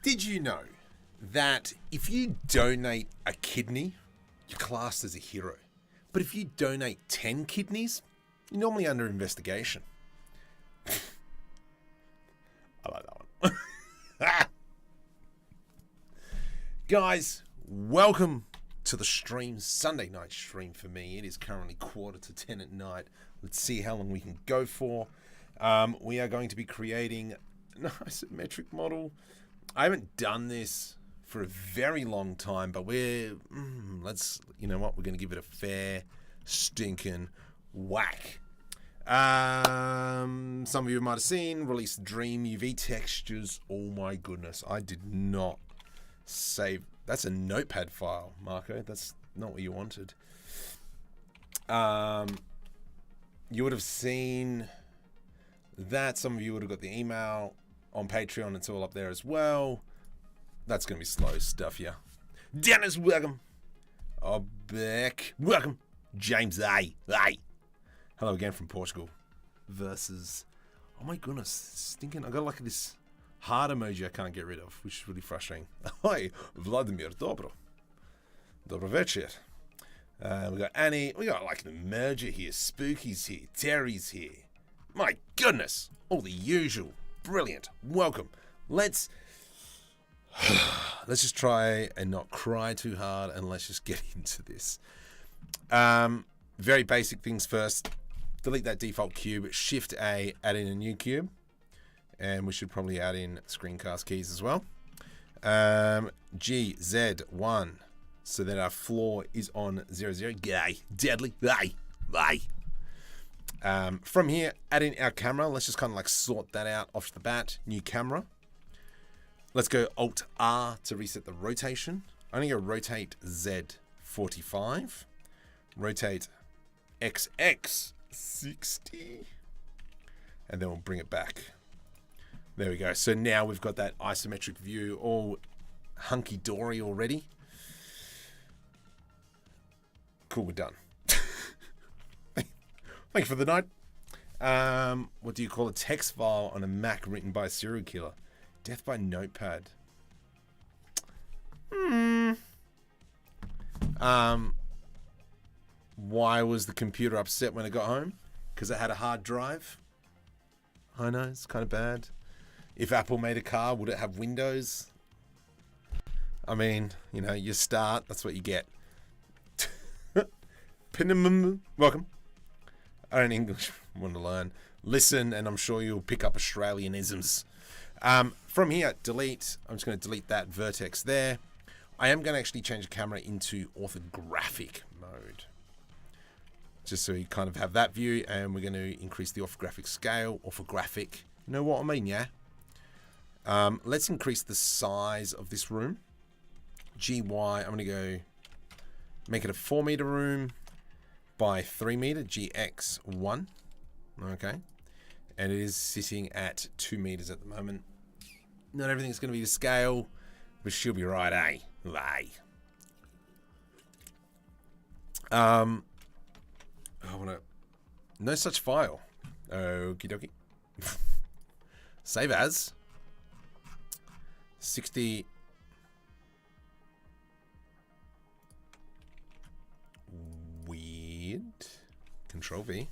Did you know that if you donate a kidney, you're classed as a hero? But if you donate 10 kidneys, you're normally under investigation. I like that one. Guys, welcome to the stream. Sunday night stream for me. It is currently 9:45 at night. Let's see how long we can go for. We are going to be creating an isometric model. I haven't done this for a very long time, but you know what? We're going to give it a fair stinking whack. Some of you might have seen released Dream UV textures. Oh my goodness, I did not save. That's a notepad file, Marco. That's not what you wanted. You would have seen that. Some of you would have got the email on Patreon. It's all up there as well. That's going to be slow stuff, yeah. Dennis, welcome. Oh, Beck, welcome. James, hey. Hello again from Portugal. Versus, oh my goodness, stinking. I got like this heart emoji I can't get rid of, which is really frustrating. Hi, Vladimir, dobro večer. We got Annie. We got like the merger here. Spooky's here. Terry's here. My goodness, all the usual. Brilliant. Welcome. Let's just try and not cry too hard, and let's just get into this. Very basic things first. Delete that default cube. Shift A, add in a new cube. And we should probably add in screencast keys as well. G, Z, 1. So that our floor is on 0, 0. Gay. Deadly. Bye. From here, add in our camera. Let's just kind of like sort that out off the bat. New camera. Let's go Alt R to reset the rotation. I'm going to go rotate Z 45. Rotate XX 60. And then we'll bring it back. There we go. So now we've got that isometric view all hunky-dory already. Cool, we're done. Thank you for the night. What do you call a text file on a Mac written by a serial killer? Death by notepad. Why was the computer upset when it got home? Because it had a hard drive. I know, it's kind of bad. If Apple made a car, would it have windows? I mean, you know, you start, that's what you get. Welcome. I don't English want to learn. Listen, and I'm sure you'll pick up Australianisms. From here, delete. I'm just going to delete that vertex there. I am going to actually change the camera into orthographic mode. Just so you kind of have that view, and we're going to increase the orthographic scale. Orthographic. You know what I mean, yeah? Let's increase the size of this room. GY, I'm going to go make it a 4 meter room by 3 meter, GX1. Okay. And it is sitting at 2 meters at the moment. Not everything's going to be to scale, but she'll be right, eh? I want to... No such file. Okie dokie. Save as. 60... Weird. Control V.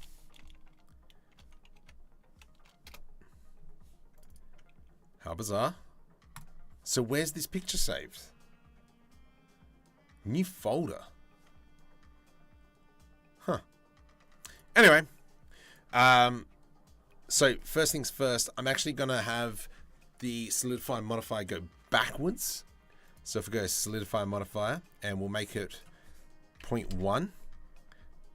How bizarre. So where's this picture saved? New folder. Huh. Anyway. So first things first, I'm actually going to have the solidify modifier go backwards. So if we go solidify modifier, and we'll make it 0.1.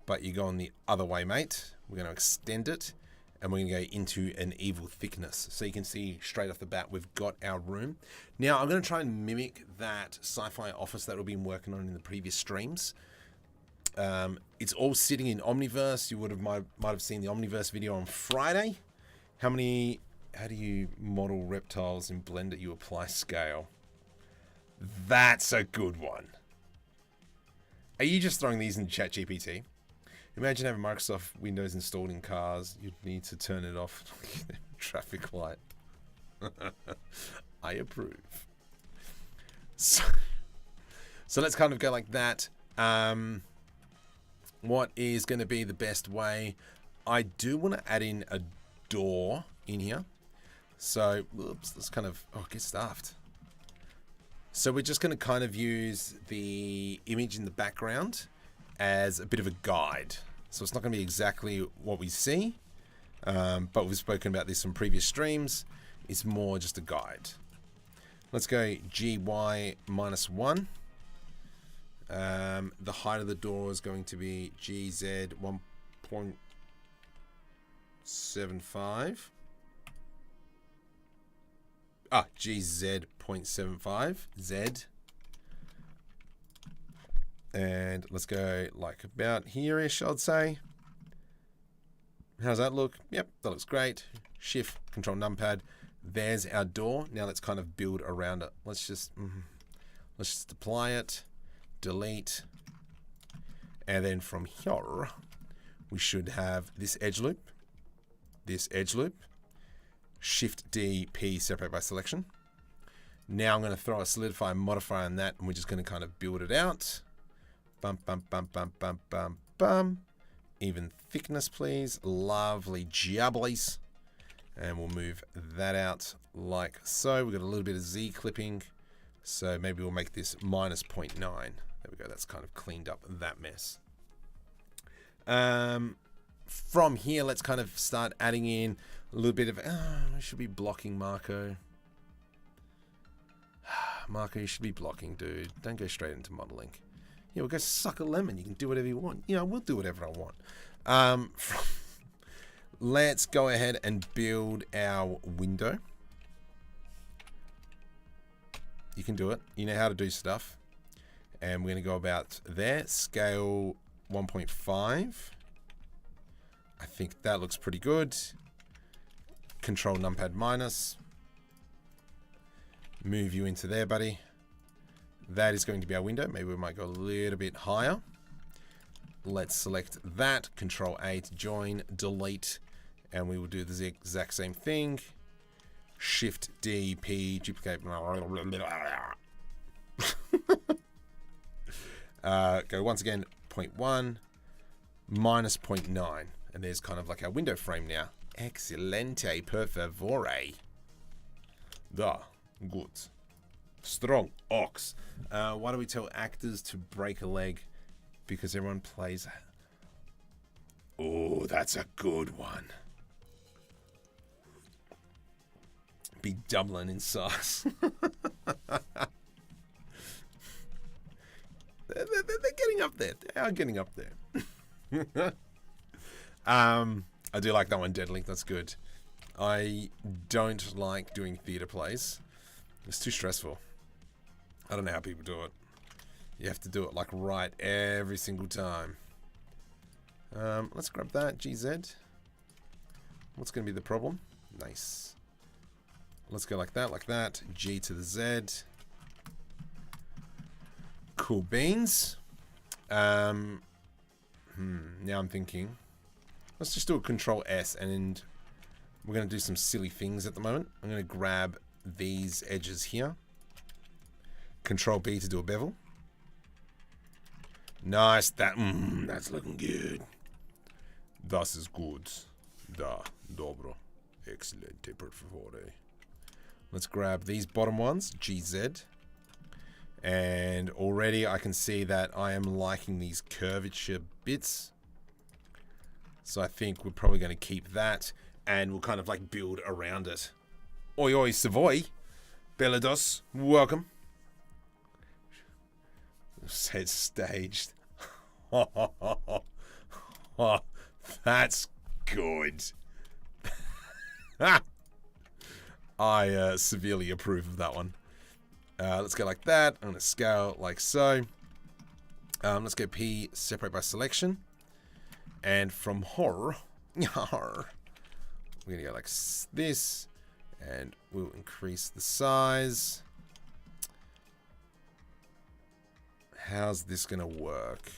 But you go on the other way, mate. We're going to extend it. And we're going to go into an evil thickness. So you can see straight off the bat, we've got our room. Now, I'm going to try and mimic that sci-fi office that we've been working on in the previous streams. It's all sitting in Omniverse. You might have seen the Omniverse video on Friday. How do you model reptiles in Blender? You apply scale. That's a good one. Are you just throwing these in ChatGPT? Imagine having Microsoft Windows installed in cars. You'd need to turn it off. Traffic light. I approve. So let's kind of go like that. What is going to be the best way? I do want to add in a door in here. So, oops, let's kind of, get stuffed. So we're just going to kind of use the image in the background as a bit of a guide. So it's not going to be exactly what we see, but we've spoken about this in previous streams. It's more just a guide. Let's go GY -1. The height of the door is going to be GZ 1.75. GZ 0.75 Z. And let's go like about here-ish, I'd say. How's that look? Yep, that looks great. Shift, Control Numpad. There's our door. Now let's kind of build around it. Let's just apply it. Delete, and then from here we should have this edge loop, Shift D, P, separate by selection. Now I'm going to throw a solidify modifier on that, and we're just going to kind of build it out. Bum, bum, bum, bum, bum, bum, bum. Even thickness, please. Lovely jubblies. And we'll move that out like so. We've got a little bit of Z clipping. So maybe we'll make this -0.9. There we go. That's kind of cleaned up that mess. From here, let's kind of start adding in a little bit of... we should be blocking Marco. Marco, you should be blocking, dude. Don't go straight into modeling. Yeah, we'll go suck a lemon. You can do whatever you want. You know, we'll do whatever I want. Let's go ahead and build our window. You can do it. You know how to do stuff. And we're going to go about there. Scale 1.5. I think that looks pretty good. Control Numpad minus. Move you into there, buddy. That is going to be our window. Maybe we might go a little bit higher. Let's select that. Control A to join. Delete. And we will do the exact same thing. Shift D, P, duplicate. Go once again, 0.1 minus 0.9. And there's kind of like our window frame now. Excelente, per favore. Da, good. Strong ox. Why do we tell actors to break a leg? Because everyone plays. Oh, that's a good one. Be Dublin in sauce. They're getting up there. They are getting up there. I do like that one, Deadly. That's good. I don't like doing theatre plays. It's too stressful. I don't know how people do it. You have to do it like right every single time. Let's grab that. GZ. What's going to be the problem? Nice. Let's go like that. G to the Z. Cool beans. Now I'm thinking. Let's just do a Control S, and we're going to do some silly things at the moment. I'm going to grab these edges here. Control B to do a bevel. Nice. That's looking good. Das is good. Da, dobro. Excelente, per favore. Let's grab these bottom ones, GZ. And already I can see that I am liking these curvature bits. So I think we're probably going to keep that, and we'll kind of like build around it. Oi, oi, Savoy. Belados, welcome. Said staged. That's good. I severely approve of that one. Let's go like that. I'm going to scale like so. Let's go P, separate by selection. And from here, we're going to go like this. And we'll increase the size. How's this going to work?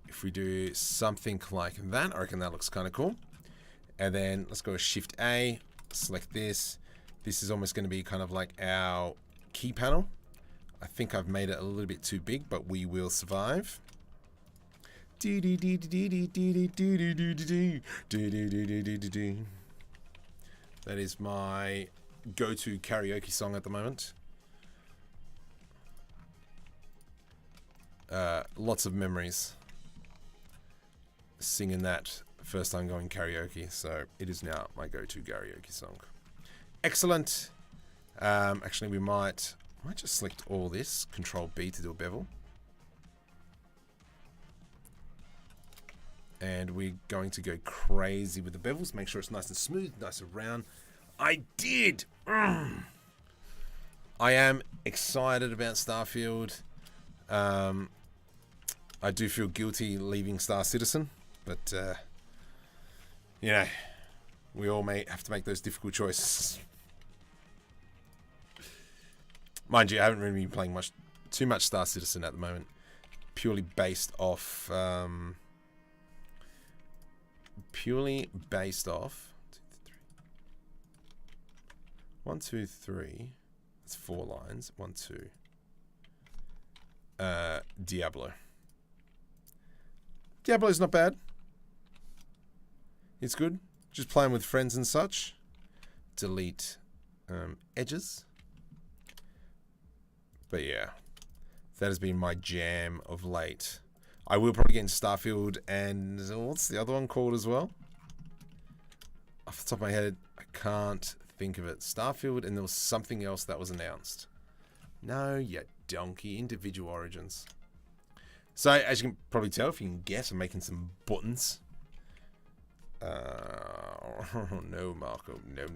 If we do something like that, I reckon that looks kind of cool. And then let's go Shift A, select this. This is almost going to be kind of like our key panel. I think I've made it a little bit too big, but we will survive. That is my go-to karaoke song at the moment. Lots of memories singing that first time going karaoke, so it is now my go-to karaoke song. Excellent. Actually, we might just select all this, Control B to do a bevel. And we're going to go crazy with the bevels. Make sure it's nice and smooth, nice and round. I did! I am excited about Starfield. I do feel guilty leaving Star Citizen, but, you know, we all may have to make those difficult choices. Mind you, I haven't really been playing too much Star Citizen at the moment. Purely based off... 1, 2, 3. That's 4 lines. 1, 2. Diablo. Diablo's not bad. It's good. Just playing with friends and such. Delete edges. But yeah, that has been my jam of late. I will probably get into Starfield and what's the other one called as well? Off the top of my head, I can't think of it. Starfield, and there was something else that was announced. No, you donkey. Individual Origins. So, as you can probably tell, if you can guess, I'm making some buttons. No, Marco. No.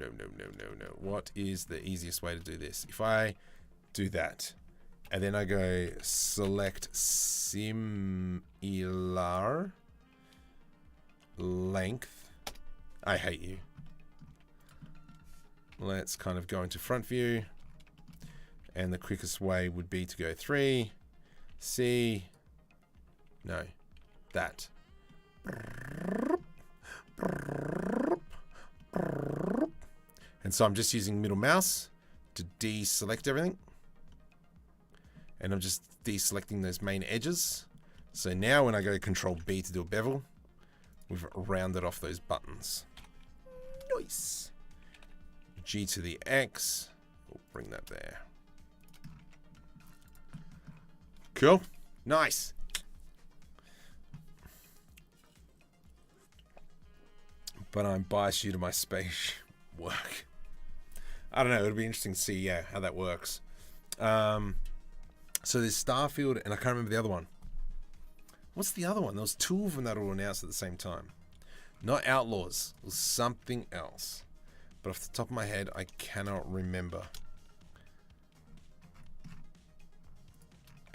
What is the easiest way to do this? If I do that, and then I go select similar length. I hate you. Let's kind of go into front view. And the quickest way would be to go 3, C, no, that. And so I'm just using middle mouse to deselect everything. And I'm just deselecting those main edges. So now when I go Control B to do a bevel, we've rounded off those buttons. Nice. G to the X. We'll bring that there. Cool. Nice. But I'm biased due to my space work. I don't know. It'll be interesting to see, yeah, how that works. So there's Starfield, and I can't remember the other one. What's the other one? There was 2 of them that were announced at the same time. Not Outlaws. It was something else. But off the top of my head, I cannot remember.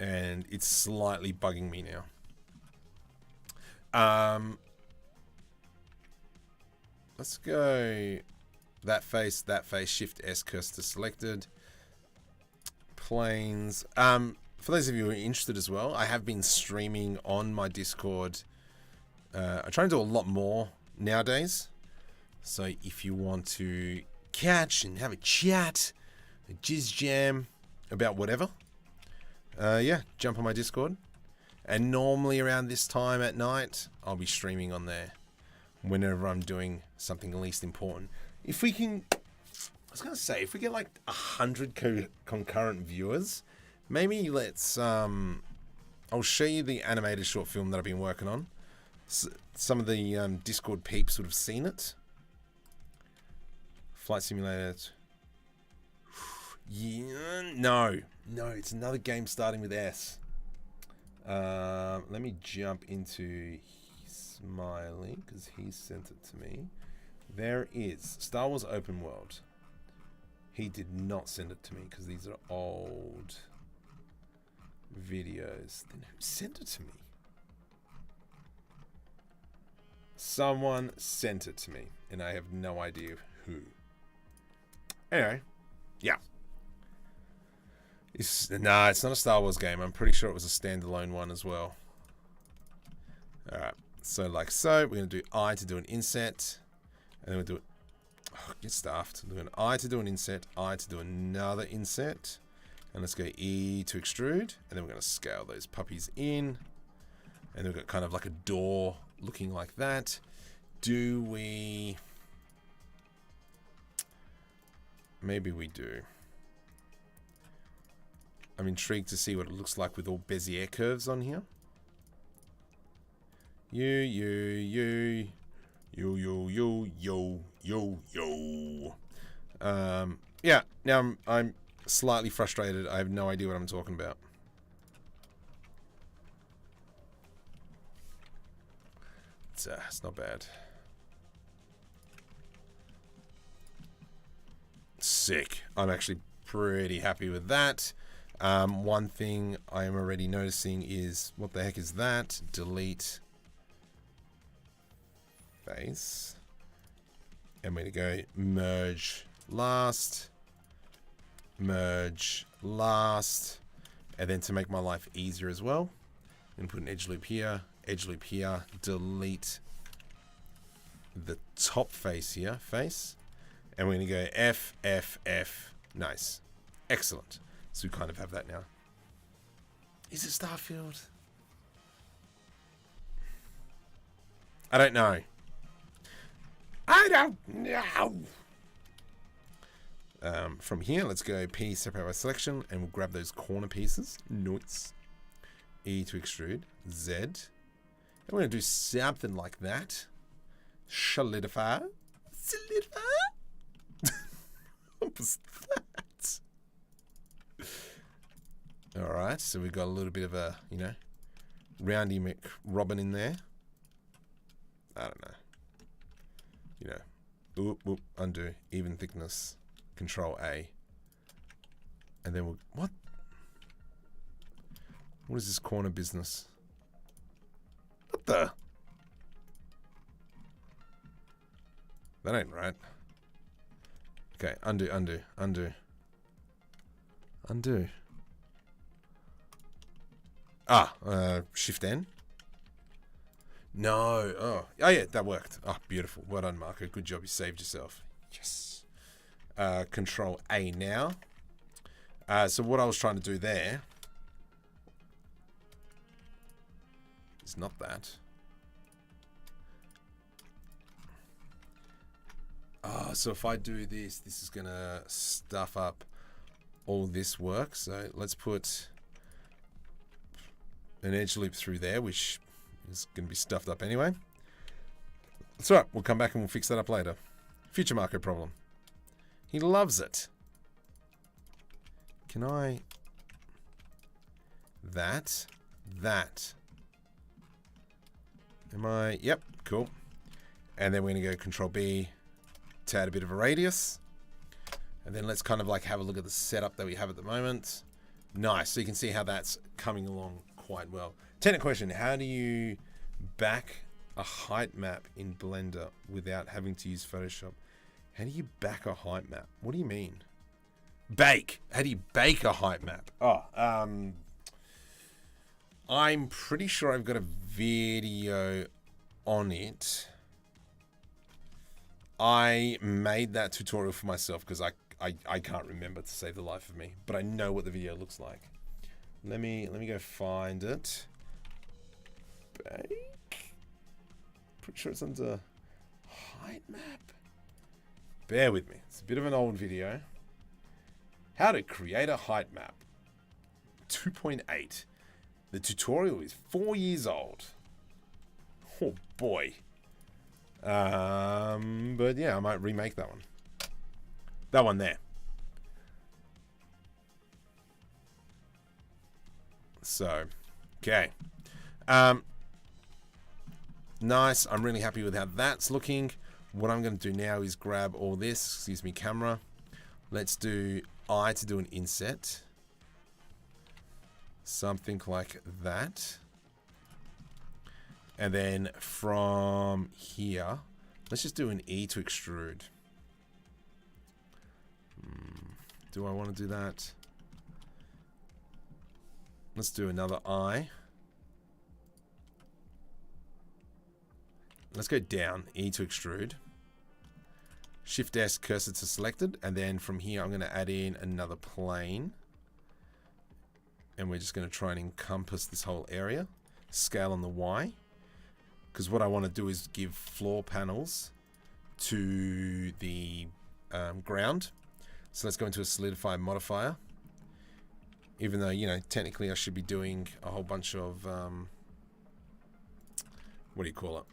And it's slightly bugging me now. Let's go that face, Shift S, cursor selected. Planes. For those of you who are interested as well, I have been streaming on my Discord. I try and do a lot more nowadays. So if you want to catch and have a chat, a jizz jam about whatever, yeah, jump on my Discord. And normally around this time at night, I'll be streaming on there whenever I'm doing something least important. If we can, I was going to say, if we get like 100 concurrent viewers, maybe let's, I'll show you the animated short film that I've been working on. Some of the Discord peeps would have seen it. Flight Simulator. Yeah, no, it's another game starting with S. Let me jump into Smiley because he sent it to me. There is Star Wars Open World. He did not send it to me because these are old videos. Then who sent it to me? Someone sent it to me, and I have no idea who. Anyway, yeah. Nah, it's not a Star Wars game. I'm pretty sure it was a standalone one as well. Alright, so like so, we're going to do I to do an inset, and then we'll do it. Oh, get stuffed. We're doing I to do an inset, I to do another inset, And let's go E to extrude. And then we're going to scale those puppies in. And we've got kind of like a door looking like that. Do we... Maybe we do. I'm intrigued to see what it looks like with all Bezier curves on here. You. Yeah, now I'm slightly frustrated. I have no idea what I'm talking about. It's not bad. Sick. I'm actually pretty happy with that. One thing I am already noticing is, what the heck is that? Delete face. And we're going to go merge last. Merge last. And then to make my life easier as well, I'm going to put an edge loop here. Edge loop here. Delete the top face here. Face. And we're going to go F, F, F. Nice. Excellent. So we kind of have that now. Is it Starfield? I don't know. I don't know. From here, let's go P, separate by selection, and we'll grab those corner pieces. Nice. E to extrude. Z. And we're going to do something like that. Solidify. Solidify. What was that? Alright, so we've got a little bit of a, you know, roundy McRobin in there. I don't know. You know, oop, oop, undo, even thickness, Control A. And then we'll, what? What is this corner business? What the? That ain't right. Okay, undo, undo, undo. Undo. Shift N. No. Oh, yeah, that worked. Oh, beautiful. Well done, Marco. Good job. You saved yourself. Yes. Control A now. So what I was trying to do there is not that. So if I do this, this is going to stuff up all this work. So let's put an edge loop through there, which is going to be stuffed up anyway. That's all right. We'll come back and we'll fix that up later. Future Marco problem. He loves it. Can I... That. Am I... Yep, cool. And then we're going to go Control B to add a bit of a radius. And then let's kind of like have a look at the setup that we have at the moment. Nice. So you can see how that's coming along quite well. Technical question. How do you back a height map in Blender without having to use Photoshop? How do you back a height map? What do you mean? Bake. How do you bake a height map? Oh, I'm pretty sure I've got a video on it. I made that tutorial for myself because I can't remember to save the life of me, but I know what the video looks like. Let me go find it. Bake. Pretty sure it's under height map. Bear with me. It's a bit of an old video. How to create a height map. 2.8. The tutorial is 4 years old. Oh boy. But yeah, I might remake that one. That one there. So, okay. Nice. I'm really happy with how that's looking. What I'm going to do now is grab all this. Excuse me, camera. Let's do I to do an inset. Something like that. And then from here, let's just do an E to extrude. Do I want to do that? Let's do another I. Let's go down, E to extrude. Shift S, cursor to selected. And then from here, I'm going to add in another plane. And we're just going to try and encompass this whole area. Scale on the Y. Because what I want to do is give floor panels to the ground. So let's go into a solidify modifier. Even though, you know, technically I should be doing a whole bunch of, what do you call it?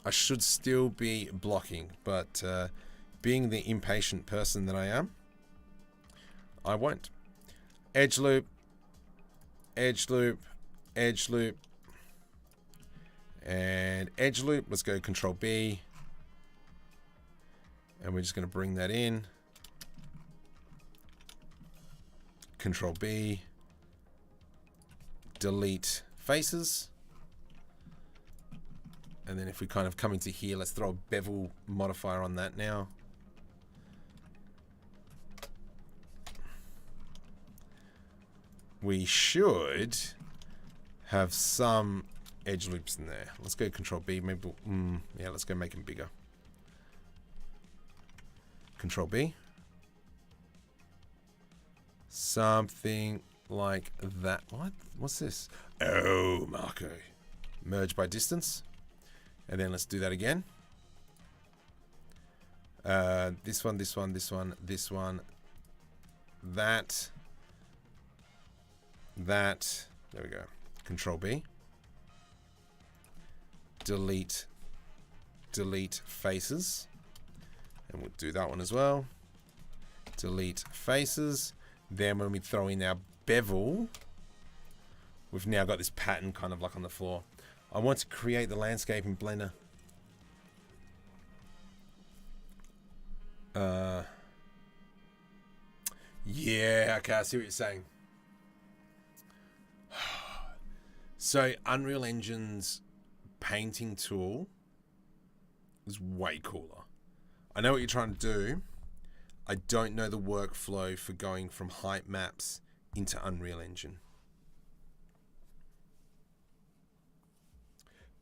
I should still be blocking, but being the impatient person that I am, I won't. Edge loop, edge loop, edge loop, and edge loop. Let's go Control B. And we're just going to bring that in. Control B. Delete faces. And then if we kind of come into here, let's throw a bevel modifier on that now. We should have some edge loops in there. Let's go Control B. Maybe, yeah, let's go make them bigger. Control B. Something like that. What? What's this? Oh, Marco. Merge by distance. And then let's do that again. This one, this one, this one, this one. That. That. There we go. Control B. Delete. Delete faces. And we'll do that one as well. Delete faces. Then when we throw in our bevel, we've now got this pattern kind of like on the floor. I want to create the landscape in Blender. Yeah, okay, I see what you're saying. So Unreal Engine's painting tool is way cooler. I know what you're trying to do. I don't know the workflow for going from height maps into Unreal Engine.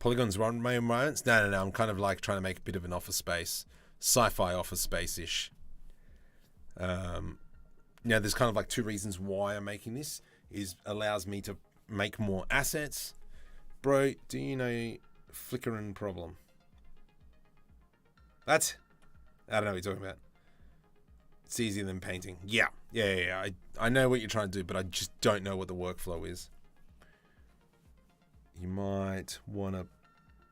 Polygons run my environments? No. I'm kind of like trying to make a bit of an office space. Sci-fi office space-ish. Now, there's kind of like two reasons why I'm making this. Is allows me to make more assets. Bro, do you know flickering problem? That's... I don't know what you're talking about. It's easier than painting. Yeah. I know what you're trying to do, but I just don't know what the workflow is. You might want to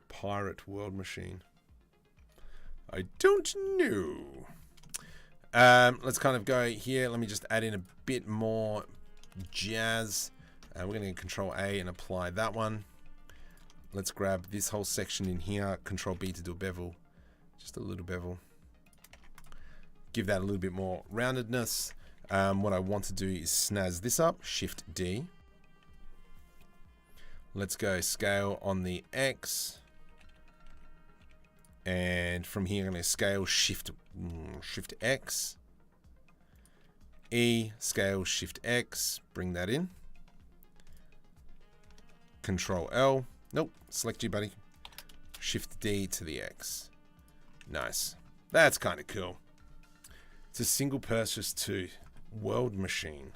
pirate World Machine. I don't know. Let's kind of go here. Let me just add in a bit more jazz. We're going to Control A and apply that one. Let's grab this whole section in here. Control B to do a bevel. Just a little bevel. Give that a little bit more roundedness. What I want to do is snazz this up. Shift D. Let's go scale on the X. And from here, I'm going to scale Shift X. E, scale Shift X. Bring that in. Control L. Nope. Select you, buddy. Shift D to the X. Nice. That's kind of cool. It's a single purchase to World Machine.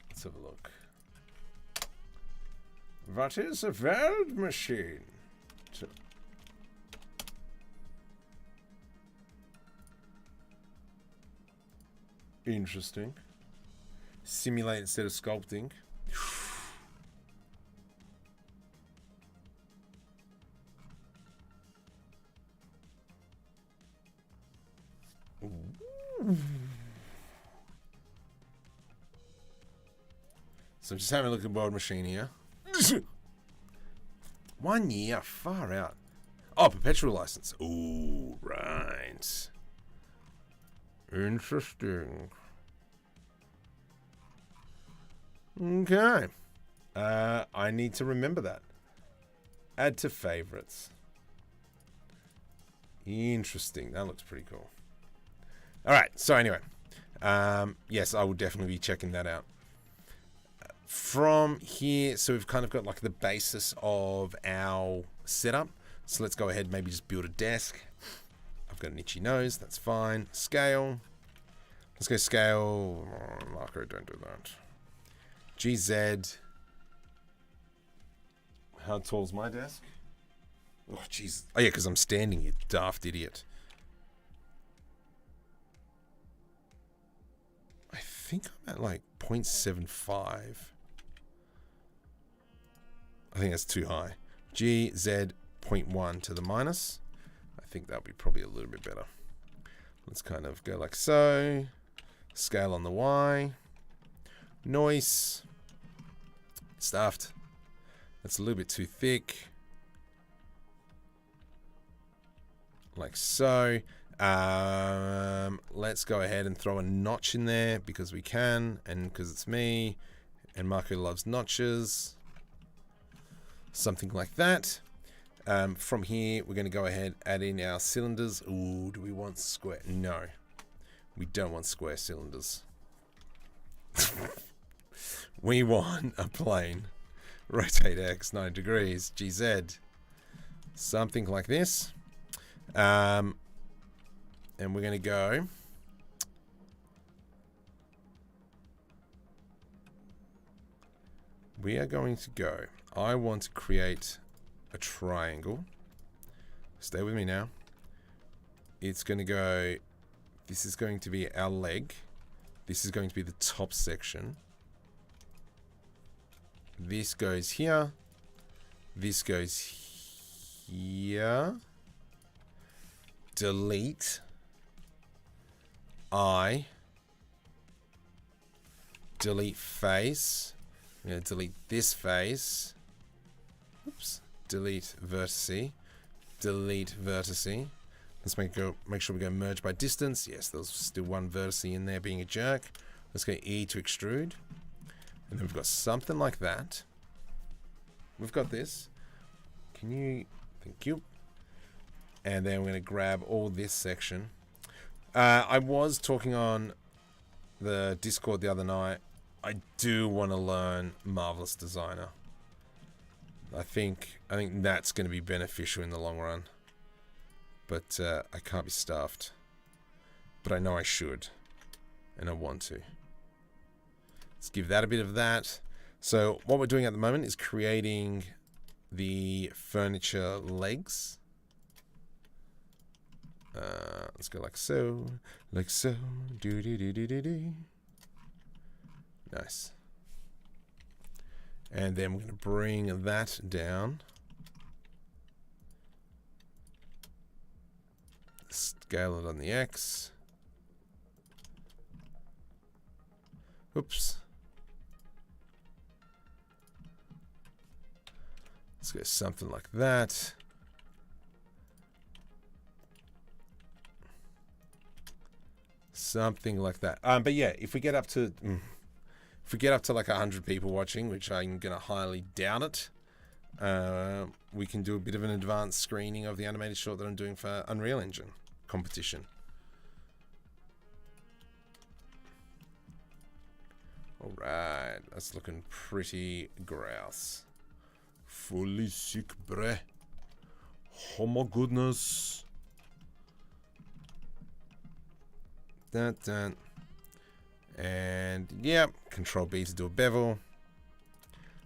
Let's have a look. What is a World Machine? Interesting. Simulate instead of sculpting. So just having a look at World Machine here. 1 year, far out. Oh, perpetual license. Ooh, right. Interesting. Okay. I need to remember that. Add to favorites. Interesting. That looks pretty cool. All right. So anyway, yes, I will definitely be checking that out. From here, so we've kind of got like the basis of our setup. So let's go ahead and maybe just build a desk. I've got an itchy nose. That's fine. Scale. Let's go scale. Oh, Marco, don't do that. GZ. How tall's my desk? Oh, jeez. Oh, yeah, because I'm standing, you daft idiot. I think I'm at like 0.75. I think that's too high. GZ 0.1 to the minus. I think that'll be probably a little bit better. Let's kind of go like so. Scale on the Y. Noise. Stuffed. That's a little bit too thick. Like so. Let's go ahead and throw a notch in there because we can, and because it's me, and Marco loves notches. Something like that. From here, we're going to go ahead, add in our cylinders. Ooh, do we want square? No, we don't want square cylinders. We want a plane. Rotate X 9 degrees, GZ. Something like this. And we're going to go. We are going to go. I want to create a triangle. Stay with me now. It's going to go. This is going to be our leg. This is going to be the top section. This goes here. This goes here. Delete. I. Delete face. I'm going to delete this face. Oops. Delete vertice. Delete vertice. Let's make sure we go merge by distance. Yes, there's still one vertice in there being a jerk. Let's go E to extrude. And then we've got something like that. We've got this. Can you... Thank you. And then we're going to grab all this section. I was talking on the Discord the other night. I do want to learn Marvelous Designer. I think that's going to be beneficial in the long run. But I can't be stuffed. But I know I should. And I want to. Let's give that a bit of that. So what we're doing at the moment is creating the furniture legs. Let's go like so. Like so. Do do do do do do. Nice. And then we're going to bring that down. Scale it on the X. Oops. Let's go something like that. Something like that. But yeah, if we get up to like 100 people watching, which I'm gonna highly doubt it, we can do a bit of an advanced screening of the animated short that I'm doing for Unreal Engine competition. All right, that's looking pretty grouse. Fully sick, bruh. Oh my goodness. Dun. And yeah, Control B to do a bevel.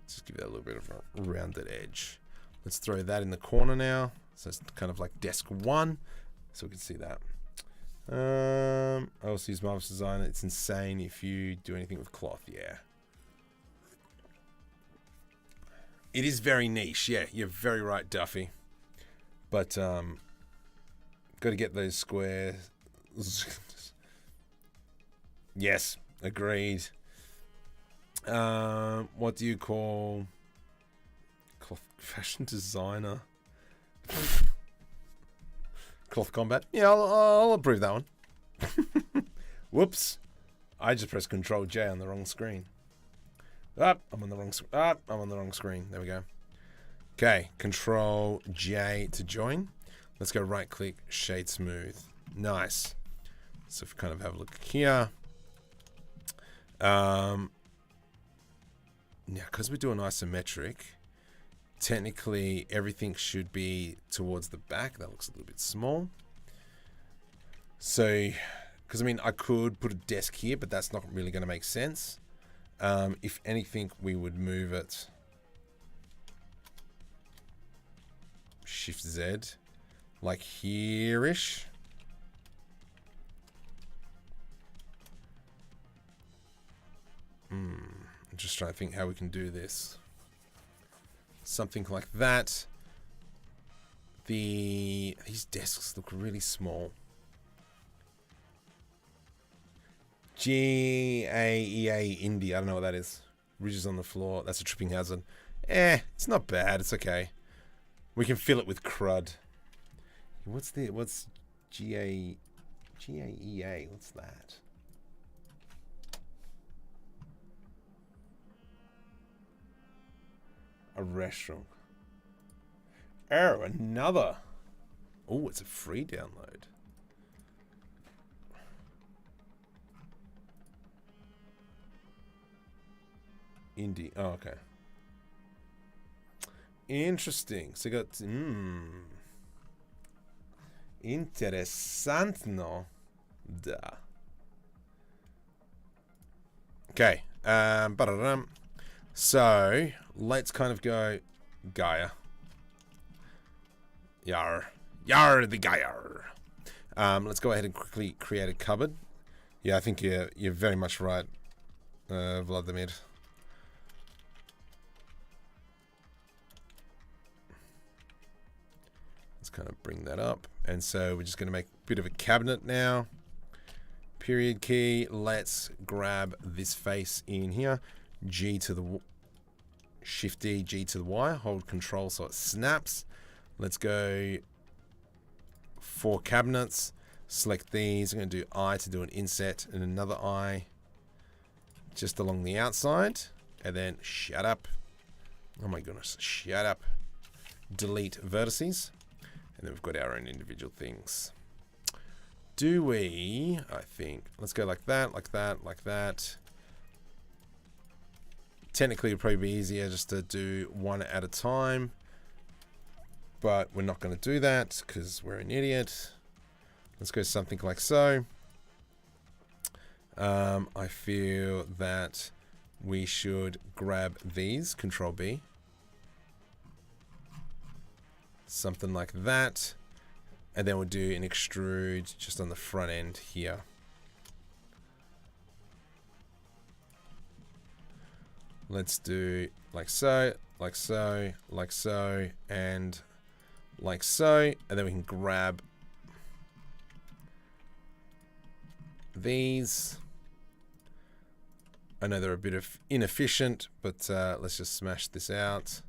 Let's just give that a little bit of a rounded edge. Let's throw that in the corner now. So it's kind of like desk one. So we can see that. I also use Marvelous Designer. It's insane if you do anything with cloth. Yeah. It is very niche. Yeah, you're very right, Duffy. But got to get those squares. Yes, agreed. What do you call cloth fashion designer? Cloth combat. Yeah, I'll approve that one. Whoops. I just pressed Control J on the wrong screen. I'm on the wrong screen. There we go. Okay, Control J to join. Let's go right click, shade smooth. Nice. So if we kind of have a look here. Now, because we're doing isometric, technically everything should be towards the back. That looks a little bit small. So Because, I mean, I could put a desk here, but that's not really going to make sense. If anything, we would move it Shift Z, like here-ish. I'm just trying to think how we can do this. Something like that. These desks look really small. GAEA India. I don't know what that is. Ridges on the floor. That's a tripping hazard. It's not bad. It's okay. We can fill it with crud. What's GAEA? What's that? A restaurant. Oh, another. Oh, it's a free download. Indie. Oh, okay. Interesting. So you got interessant, no? Da. Okay. So let's kind of go Gaia. Yar the Gaia. Let's go ahead and quickly create a cupboard. Yeah, I think you're very much right, Vladimir. Let's kind of bring that up. And so we're just going to make a bit of a cabinet now. Period key. Let's grab this face in here. G to the Shift D, G to the Y. Hold Control so it snaps. Let's go 4 cabinets. Select these. I'm going to do I to do an inset and another I just along the outside. And then shut up. Oh my goodness. Shut up. Delete vertices. And then we've got our own individual things. Do we? I think. Let's go like that, like that, like that. Technically, it would probably be easier just to do one at a time. But we're not going to do that because we're an idiot. Let's go something like so. I feel that we should grab these. Control B. Something like that. And then we'll do an extrude just on the front end here. Let's do like so, like so, like so, and like so. And then we can grab these. I know they're a bit of inefficient, but let's just smash this out.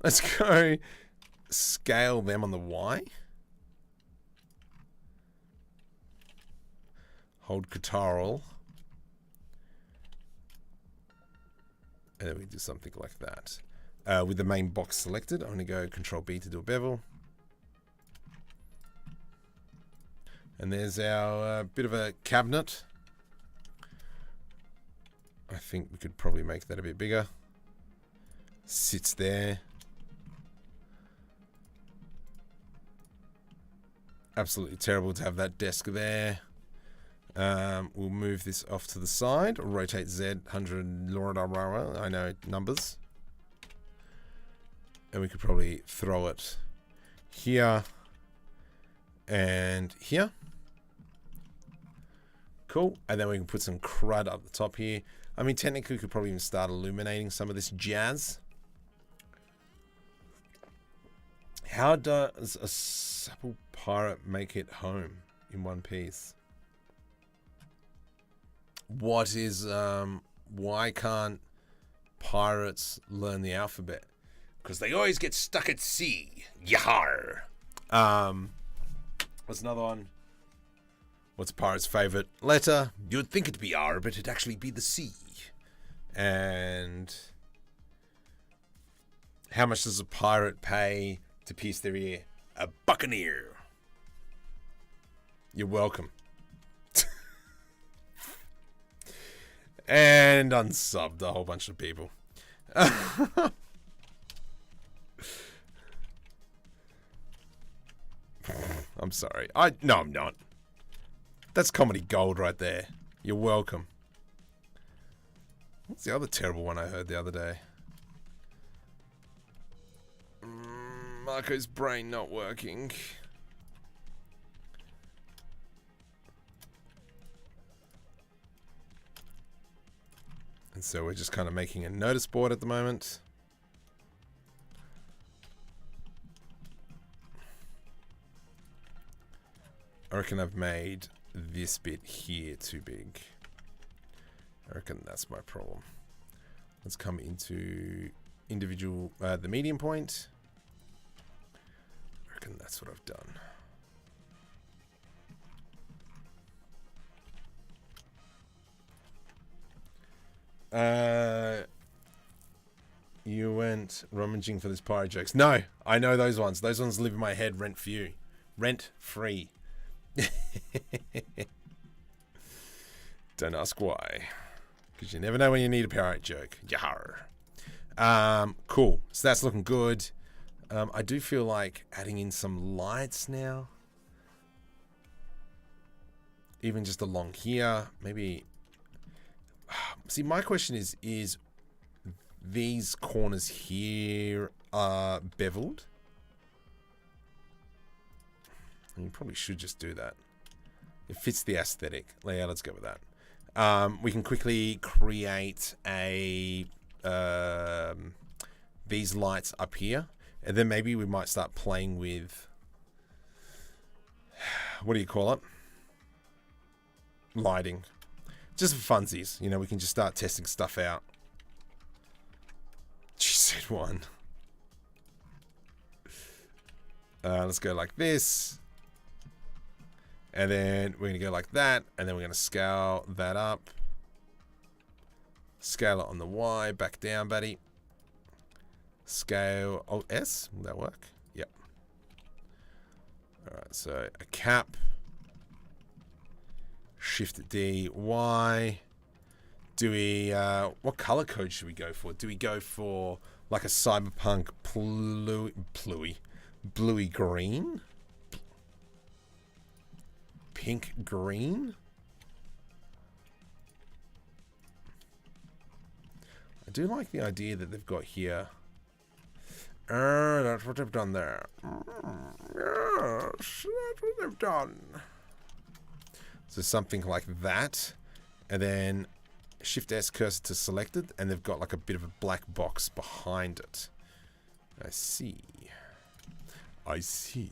Let's go scale them on the Y. Hold Ctrl. And then we do something like that. With the main box selected, I'm going to go Control B to do a bevel. And there's our bit of a cabinet. I think we could probably make that a bit bigger. Sits there. Absolutely terrible to have that desk there. We'll move this off to the side. Rotate Z 100. I know numbers. And we could probably throw it here and here. Cool. And then we can put some crud up the top here. I mean, technically, we could probably even start illuminating some of this jazz. How does a supple pirate make it home in one piece? What is, why can't pirates learn the alphabet? Because they always get stuck at sea. Yar. What's another one? What's a pirate's favorite letter? You'd think it'd be R, but it'd actually be the C. And how much does a pirate pay to pierce their ear? A buccaneer. You're welcome. And unsubbed a whole bunch of people. I'm sorry. No, I'm not. That's comedy gold right there. You're welcome. What's the other terrible one I heard the other day? Marco's brain not working. And so we're just kind of making a notice board at the moment. I reckon I've made this bit here too big. I reckon that's my problem. Let's come into individual, the medium point. I reckon that's what I've done. You went rummaging for this pirate jokes. No, I know those ones. Those ones live in my head rent free. Rent free. Don't ask why. Because you never know when you need a pirate joke. Yar. Cool. So that's looking good. I do feel like adding in some lights now. Even just along here. Maybe. See, my question is these corners here are beveled? And you probably should just do that. It fits the aesthetic. Yeah, let's go with that. We can quickly create a these lights up here, and then maybe we might start playing with, what do you call it? Lighting. Just for funsies, you know, we can just start testing stuff out. She said one. Let's go like this. And then we're going to go like that. And then we're going to scale that up. Scale it on the Y. Back down, buddy. Scale Alt S. Will that work? Yep. Alright, so a cap. Shift D, Y. Do we, what color code should we go for? Do we go for like a cyberpunk bluey green? Pink green? I do like the idea that they've got here. That's what they've done there. Yes, that's what they've done. So something like that. And then Shift S cursor to selected, and they've got like a bit of a black box behind it. I see. I see.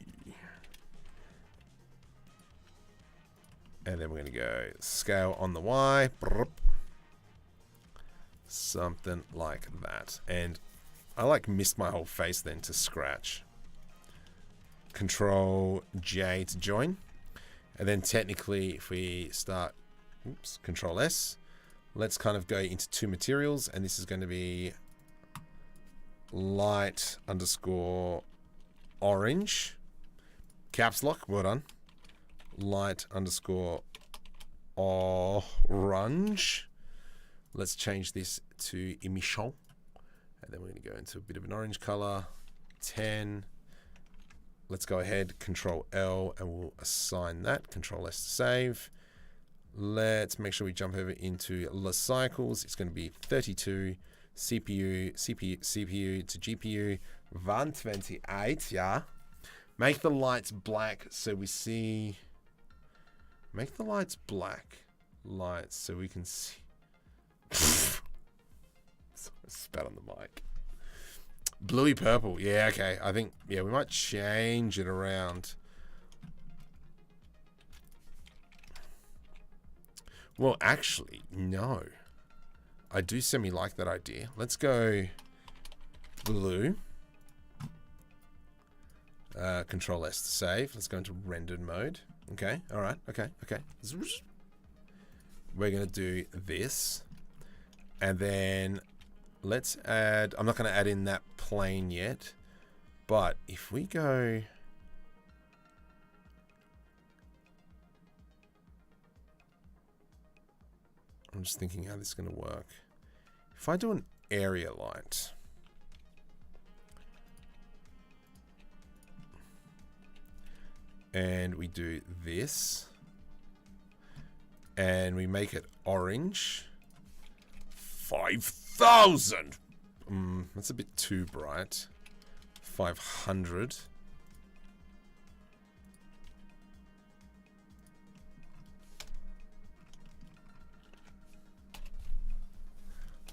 And then we're going to go scale on the Y. Something like that. And I like missed my whole face then to scratch. Control J to join. And then technically if we start, oops, Control S. Let's kind of go into two materials, and this is going to be light underscore orange. Caps lock, well done. Light underscore orange. Let's change this to emission. And then we're going to go into a bit of an orange color. 10. Let's go ahead, Control L, and we'll assign that. Control S to save. Let's make sure we jump over into the cycles. It's going to be 32 CPU to GPU, 128, yeah. Make the lights black so we see. Make the lights black. Lights so we can see. Spat on the mic. Bluey purple. Yeah, okay. I think, yeah, we might change it around. Well, actually, no. I do semi-like that idea. Let's go blue. Control S to save. Let's go into rendered mode. Okay, all right, okay. We're going to do this. And then let's add, I'm not going to add in that plane yet. But if we go... I'm just thinking how this is going to work. If I do an area light, And we do this. And we make it orange. 5,000! That's a bit too bright. 500.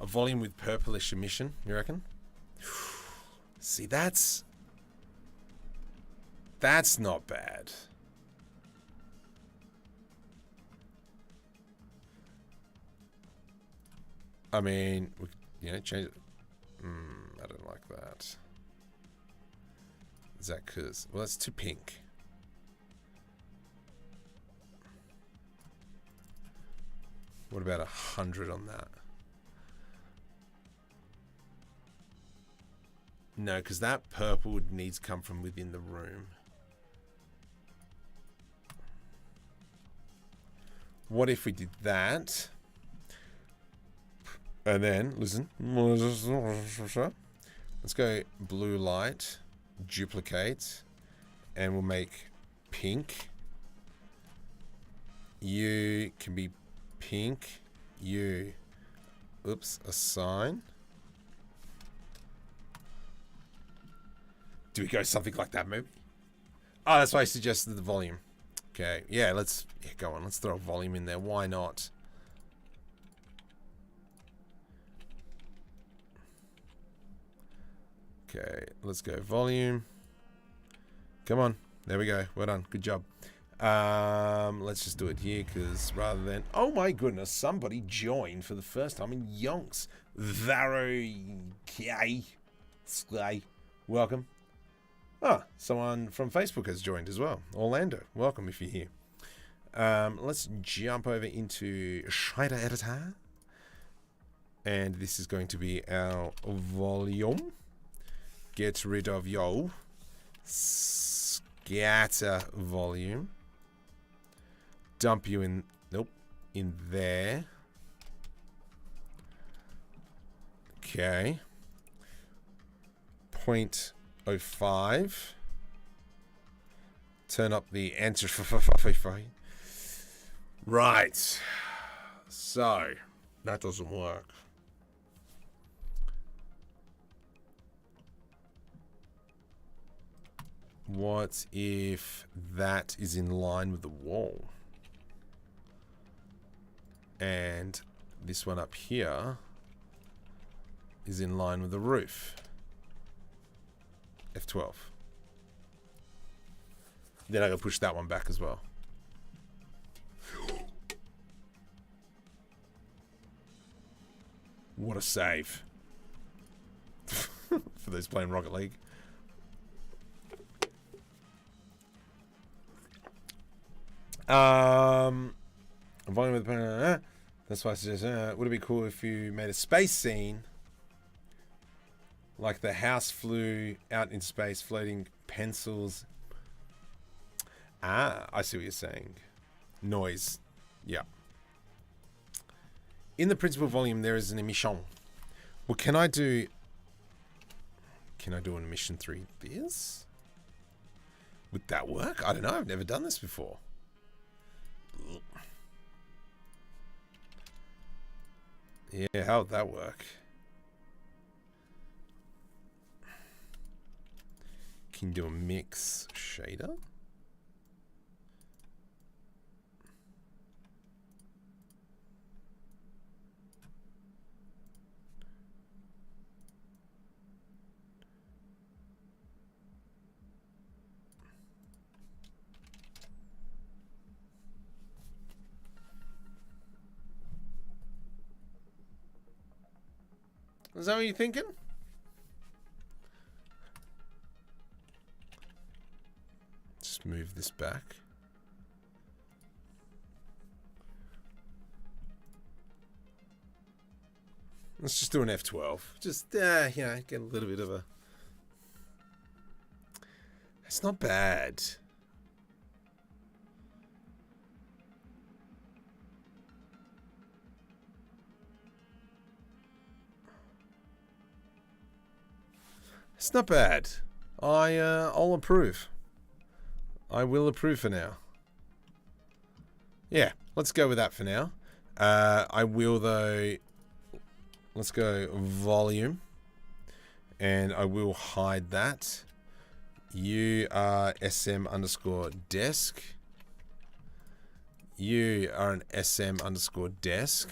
A volume with purplish emission, you reckon? See, that's not bad. I mean, you know, change it. I don't like that. Is that because, well, that's too pink. What about 100 on that? No, because that purple would need to come from within the room. What if we did that? And then, listen. Let's go blue light, duplicate, and we'll make pink. You can be pink. You, oops, assign. Do we go something like that, maybe? Oh, that's why I suggested the volume. Okay, yeah, go on. Let's throw a volume in there. Why not? Okay, let's go volume. Come on. There we go. Well done. Good job. Let's just do it here, because rather than... Oh my goodness, somebody joined for the first time in yonks. Varo K. Sky. Welcome. Ah, someone from Facebook has joined as well. Orlando, welcome if you're here. Let's jump over into Shader Editor. And this is going to be our volume. Get rid of yo. Scatter volume. Dump you in, nope, in there. Okay. 0.05. Turn up the answer. Right. So, that doesn't work. What if that is in line with the wall? And this one up here is in line with the roof. F12. Then I gotta push that one back as well. What a save. For those playing Rocket League. Volume with the that's why I suggest. Would it be cool if you made a space scene, like the house flew out in space, floating pencils? Ah, I see what you're saying. Noise, yeah. In the principal volume, there is an emission. Well, can I do an emission through this? Would that work? I don't know. I've never done this before. Yeah, how would that work? Can you do a mix shader? Is that what you're thinking? Just move this back. Let's just do an F12. Just, you know, get a little bit of a... It's not bad. It's not bad. I'll approve. I will approve for now. Yeah, let's go with that for now. I will though. Let's go volume. And I will hide that. You are SM_desk. You are an SM_desk.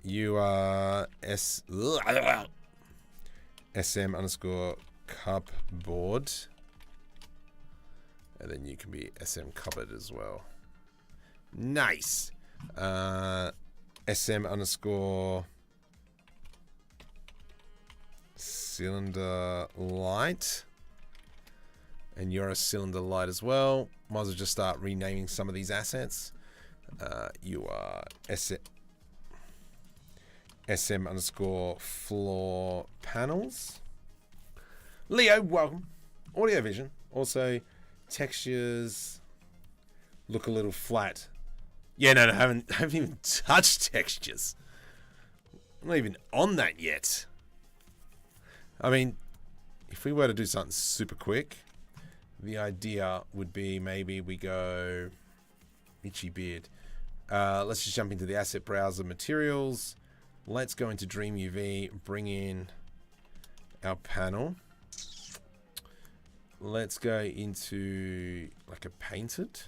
You are SM_cupboard. And then you can be SM cupboard as well. Nice. SM_cylinder light. And you're a cylinder light as well. Might as well just start renaming some of these assets. You are SM_floor panels. Leo, welcome. Audio vision. Also, textures look a little flat. Yeah, no, I haven't even touched textures. I'm not even on that yet. I mean, if we were to do something super quick, the idea would be maybe we go itchy beard. Let's just jump into the asset browser materials. Let's go into Dream UV, bring in our panel. Let's go into like a painted.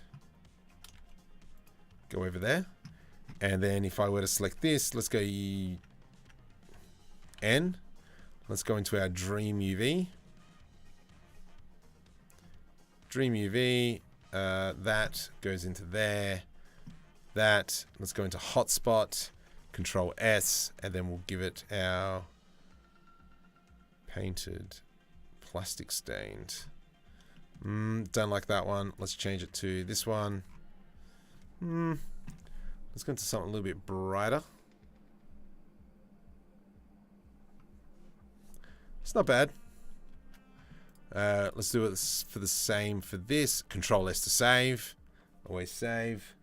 Go over there. And then if I were to select this, let's go N. Let's go into our Dream UV. Dream UV, that goes into there. That, let's go into hotspot, Control S, and then we'll give it our painted plastic stained. Don't like that one. Let's change it to this one. Let's go into something a little bit brighter. It's not bad. Let's do it for the same for this. Control S to save. Always save.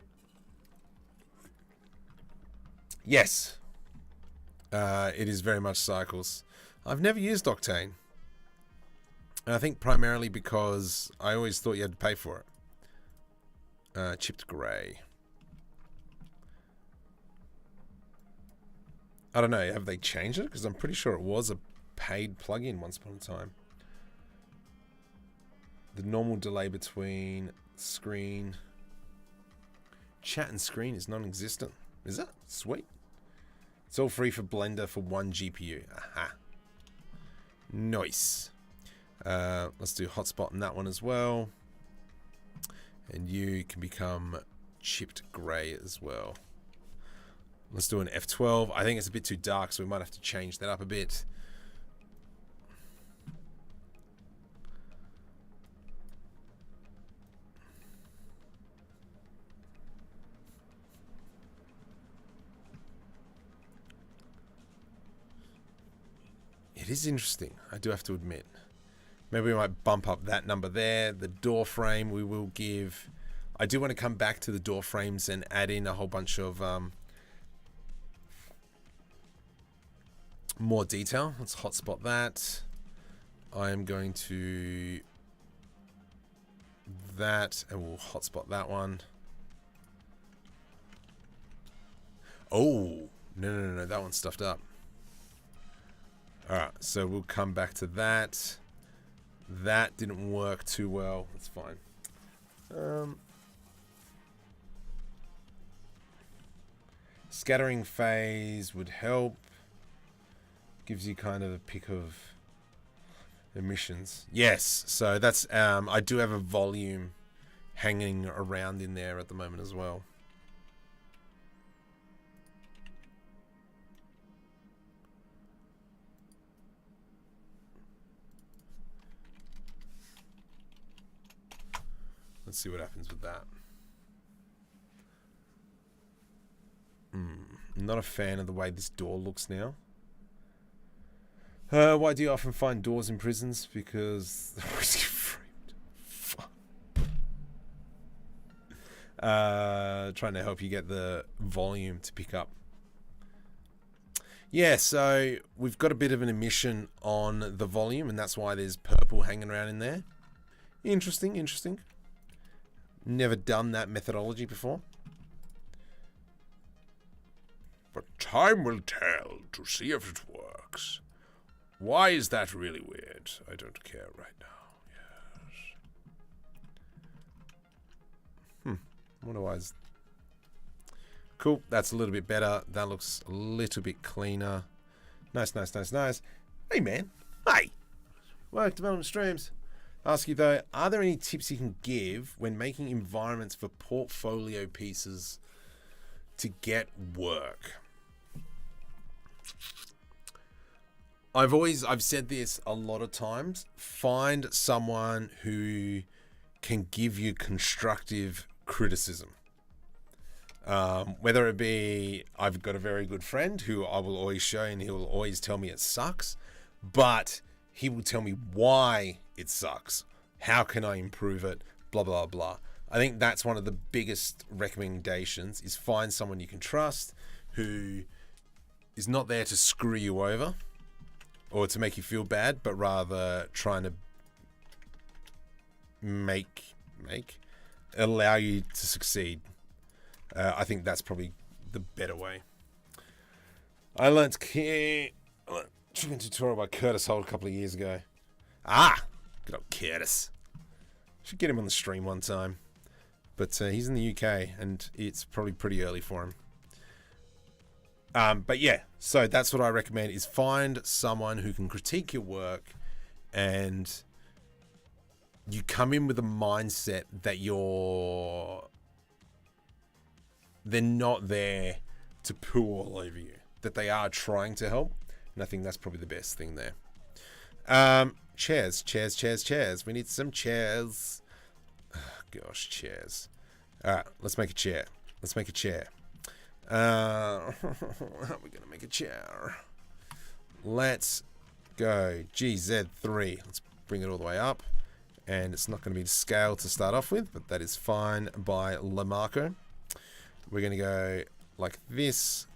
Yes. It is very much cycles. I've never used Octane. And I think primarily because I always thought you had to pay for it. Chipped grey. I don't know. Have they changed it? Because I'm pretty sure it was a paid plugin once upon a time. The normal delay between screen, chat and screen is non-existent. Is it? Sweet. It's all free for Blender for 1 GPU. Aha. Nice. Let's do hotspot in that one as well. And you can become chipped grey as well. Let's do an F12. I think it's a bit too dark, so we might have to change that up a bit. It is interesting, I do have to admit. Maybe we might bump up that number there. The door frame we will give. I do want to come back to the door frames and add in a whole bunch of more detail. Let's hotspot that. I am going to that, and we'll hotspot that one. Oh, no, that one's stuffed up. Alright, so we'll come back to that. That didn't work too well. That's fine. Scattering phase would help. Gives you kind of a pick of emissions. Yes, so that's I do have a volume hanging around in there at the moment as well. Let's see what happens with that. I'm not a fan of the way this door looks now. Why do you often find doors in prisons? Because they're always get framed. Fuck. Trying to help you get the volume to pick up. Yeah, so we've got a bit of an emission on the volume, and that's why there's purple hanging around in there. Interesting. Never done that methodology before. But time will tell to see if it works. Why is that really weird? I don't care right now. Yes. Wonder why is... Cool, that's a little bit better. That looks a little bit cleaner. Nice, nice, nice, nice. Hey, man. Hey. Work development streams. Ask you, though, are there any tips you can give when making environments for portfolio pieces to get work? I've said this a lot of times. Find someone who can give you constructive criticism. Whether it be, I've got a very good friend who I will always show and he will always tell me it sucks, but he will tell me why it sucks. How can I improve it? Blah, blah, blah. I think that's one of the biggest recommendations is find someone you can trust who is not there to screw you over or to make you feel bad, but rather trying to allow you to succeed. I think that's probably the better way. I learned a tutorial by Curtis Holt a couple of years ago. Good old Curtis. Should get him on the stream one time. But he's in the UK and it's probably pretty early for him. But yeah, so that's what I recommend is find someone who can critique your work and you come in with a mindset that they're not there to poo all over you, that they are trying to help. And I think that's probably the best thing there. Chairs. We need some chairs. Oh, gosh, chairs. All right, let's make a chair. How are we going to make a chair? Let's go GZ3. Let's bring it all the way up. And it's not going to be to scale to start off with, but that is fine by Lamarco. We're going to go like this,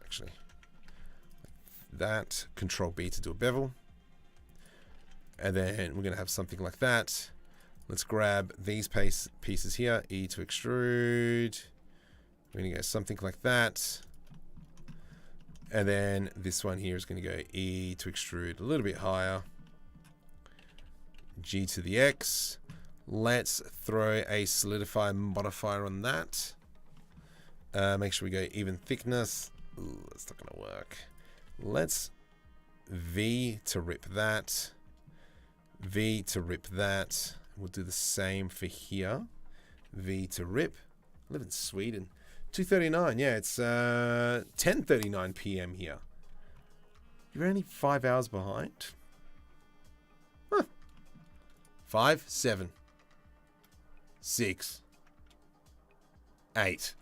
actually, that. Control B to do a bevel. And then we're going to have something like that. Let's grab these pieces here, E to extrude. We're going to go something like that. And then this one here is going to go E to extrude a little bit higher. G to the X. Let's throw a solidify modifier on that. Make sure we go even thickness. Ooh, that's not going to work. Let's V to rip that. V to rip that. We'll do the same for here. V to rip. I live in Sweden. 2:39. Yeah, it's 10:39 p.m. here. You're only 5 hours behind. Huh. 5, 7, 6, 8.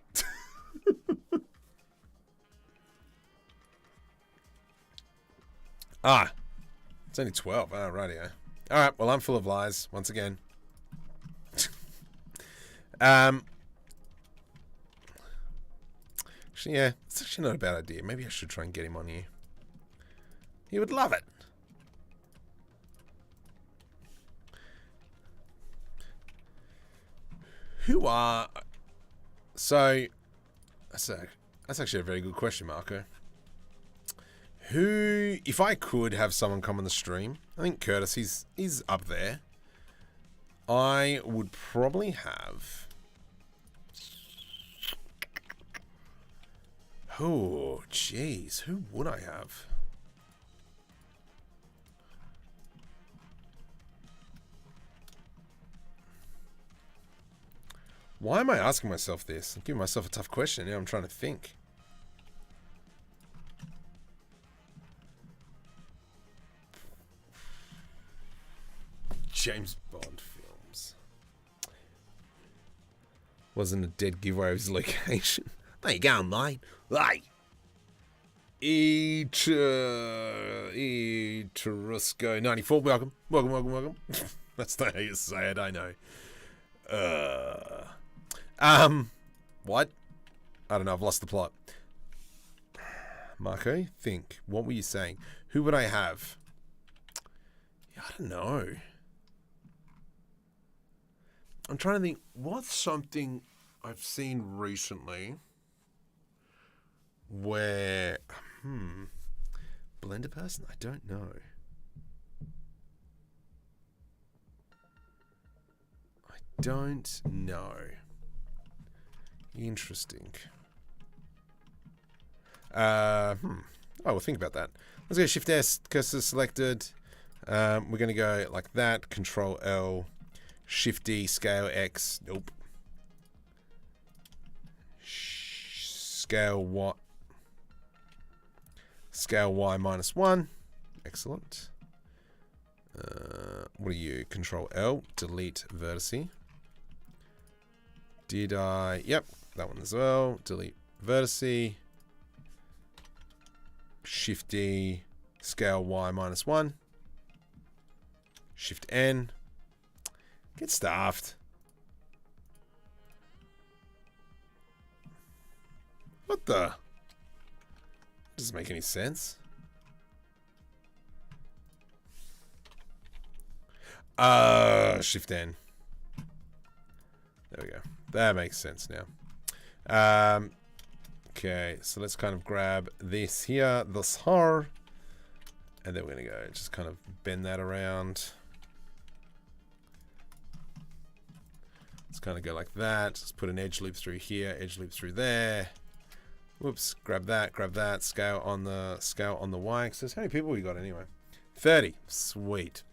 It's only 12. Oh, rightio. All right. Well, I'm full of lies once again. Actually, yeah, it's actually not a bad idea. Maybe I should try and get him on here. He would love it. So that's actually a very good question, Marco. If I could have someone come on the stream, I think Curtis, he's up there. I would probably have... Oh, jeez. Who would I have? Why am I asking myself this? I'm giving myself a tough question. Now I'm trying to think. James Bond films. Wasn't a dead giveaway of his location. There you go, mate. Hey. Etrusco 94. Welcome. That's not how you say it, I know. What? I don't know, I've lost the plot. Marco, think. What were you saying? Who would I have? Yeah, I don't know. I'm trying to think, what's something I've seen recently where, Blender person? I don't know. I don't know. Interesting. Oh, we'll think about that. Let's go Shift S, cursor selected. We're going to go like that. Control L, Shift D, scale X. Nope. Scale what? Scale Y -1. Excellent. What are you? Control L, delete vertice. Did I? Yep, that one as well. Delete vertice. Shift D, scale Y -1. Shift N. Get stuffed. What the? Doesn't make any sense. Shift N. There we go. That makes sense now. Okay, so let's kind of grab this here, this here, and then we're going to go just kind of bend that around. Let's kind of go like that. Let's put an edge loop through here, edge loop through there. Whoops, grab that, scale on the y-axis. How many people we got anyway? 30. Sweet.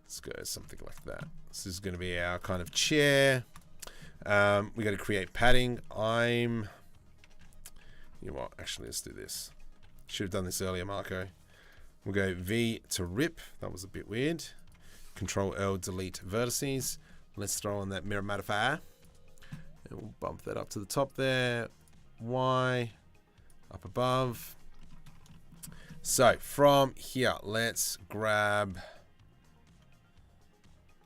Let's go something like that. This is going to be our kind of chair. We got to create padding. You know what? Actually, let's do this. Should have done this earlier, Marco. We'll go V to rip. That was a bit weird. Control L, delete vertices. Let's throw on that mirror mattifier. And we'll bump that up to the top there. Y, up above. So from here, let's grab.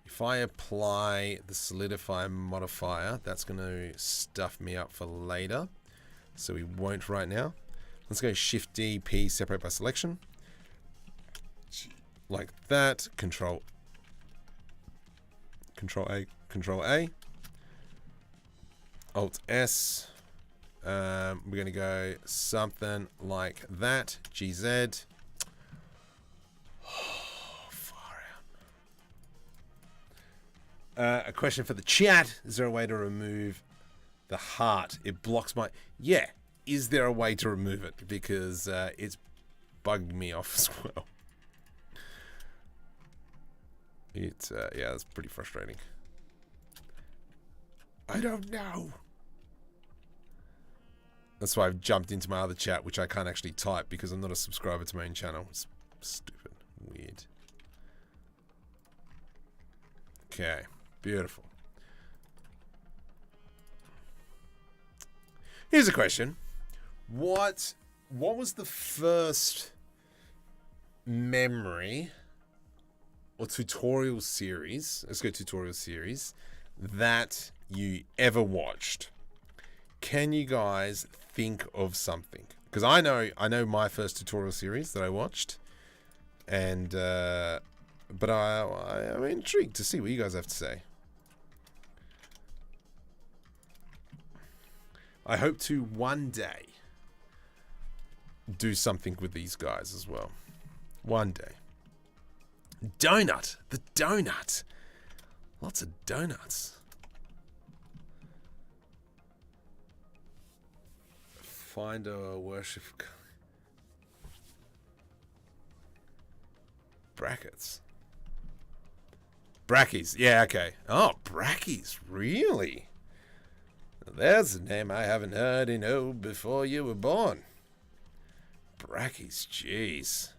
If I apply the solidify modifier, that's going to stuff me up for later. So we won't right now. Let's go Shift D, P, separate by selection. Like that. Control A, Control A. Alt S. We're going to go something like that. GZ. A question for the chat. Is there a way to remove the heart? It blocks my... Yeah. Is there a way to remove it? Because it's bugged me off as well. It's, yeah, that's pretty frustrating. I don't know. That's why I've jumped into my other chat, which I can't actually type because I'm not a subscriber to my own channel. It's stupid. Weird. Okay. Beautiful. Here's a question. What was the first memory or tutorial series, let's go tutorial series, that you ever watched? Can you guys think of something? Because I know my first tutorial series that I watched, and but I'm intrigued to see what you guys have to say. I hope to one day do something with these guys as well. One day. Donut. The donut. Lots of donuts. Find a worship. Brackets. Brackies. Yeah, okay. Oh, brackies. Really? There's a name I haven't heard in before you were born. Brackies, jeez.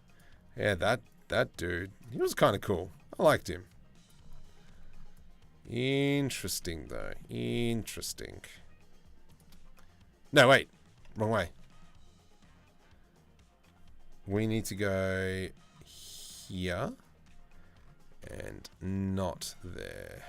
Yeah, that dude, he was kind of cool. I liked him. Interesting, though. Interesting. No, wait. Wrong way. We need to go here and not there.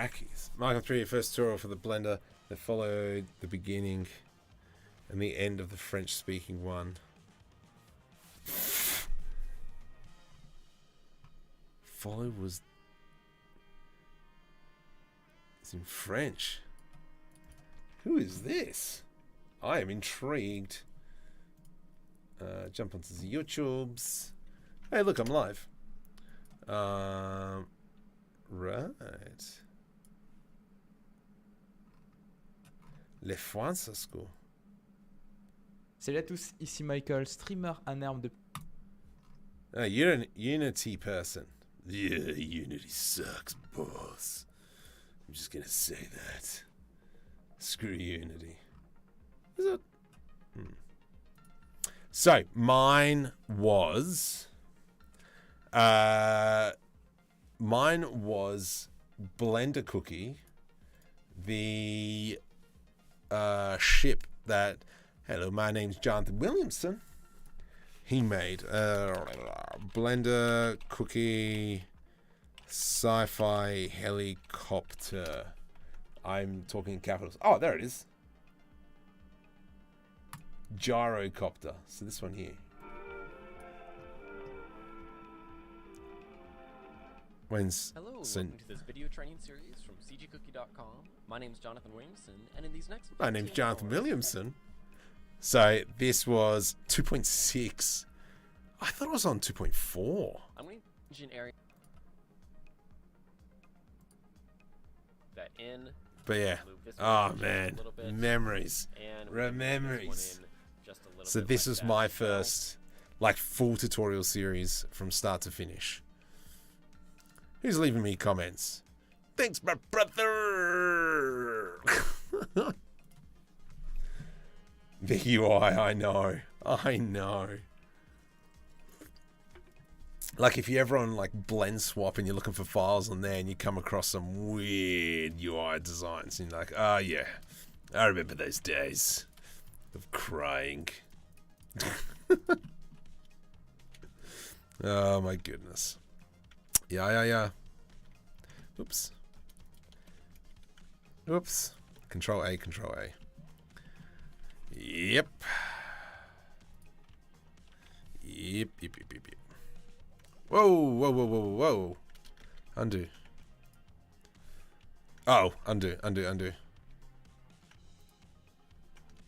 Crackies. Mark 3, first tutorial for the Blender that followed the beginning and the end of the French-speaking one. Follow was... It's in French. Who is this? I am intrigued. Jump onto the YouTubes. Hey, look, I'm live. Right. Les Francisco. Salut à tous, ici Michael, streamer en herbe de... Oh, you're an Unity person. Yeah, Unity sucks, boss. I'm just gonna say that. Screw Unity. Is it? So, mine was... Blender Cookie, the ship that... Hello, my name's Jonathan Williamson. He made Blender Cookie Sci-Fi Helicopter. I'm talking in capitals. Oh, there it is. Gyrocopter. So this one here. When's Hello, welcome to this video training series from cgcookie.com. My name's Jonathan Williamson, and in these next... My name's Jonathan Williamson. So this was 2.6. I thought it was on 2.4. I'm going to change an area that in. But yeah. Oh man, memories. Memories. So this was my first like full tutorial series from start to finish. Who's leaving me comments? Thanks, my brother. The UI, I know. Like if you're ever on like Blend Swap and you're looking for files on there and you come across some weird UI designs and you're like, oh yeah, I remember those days of crying. Oh my goodness. Yeah. Oops. Control A. Yep. Whoa. Undo. Oh, undo.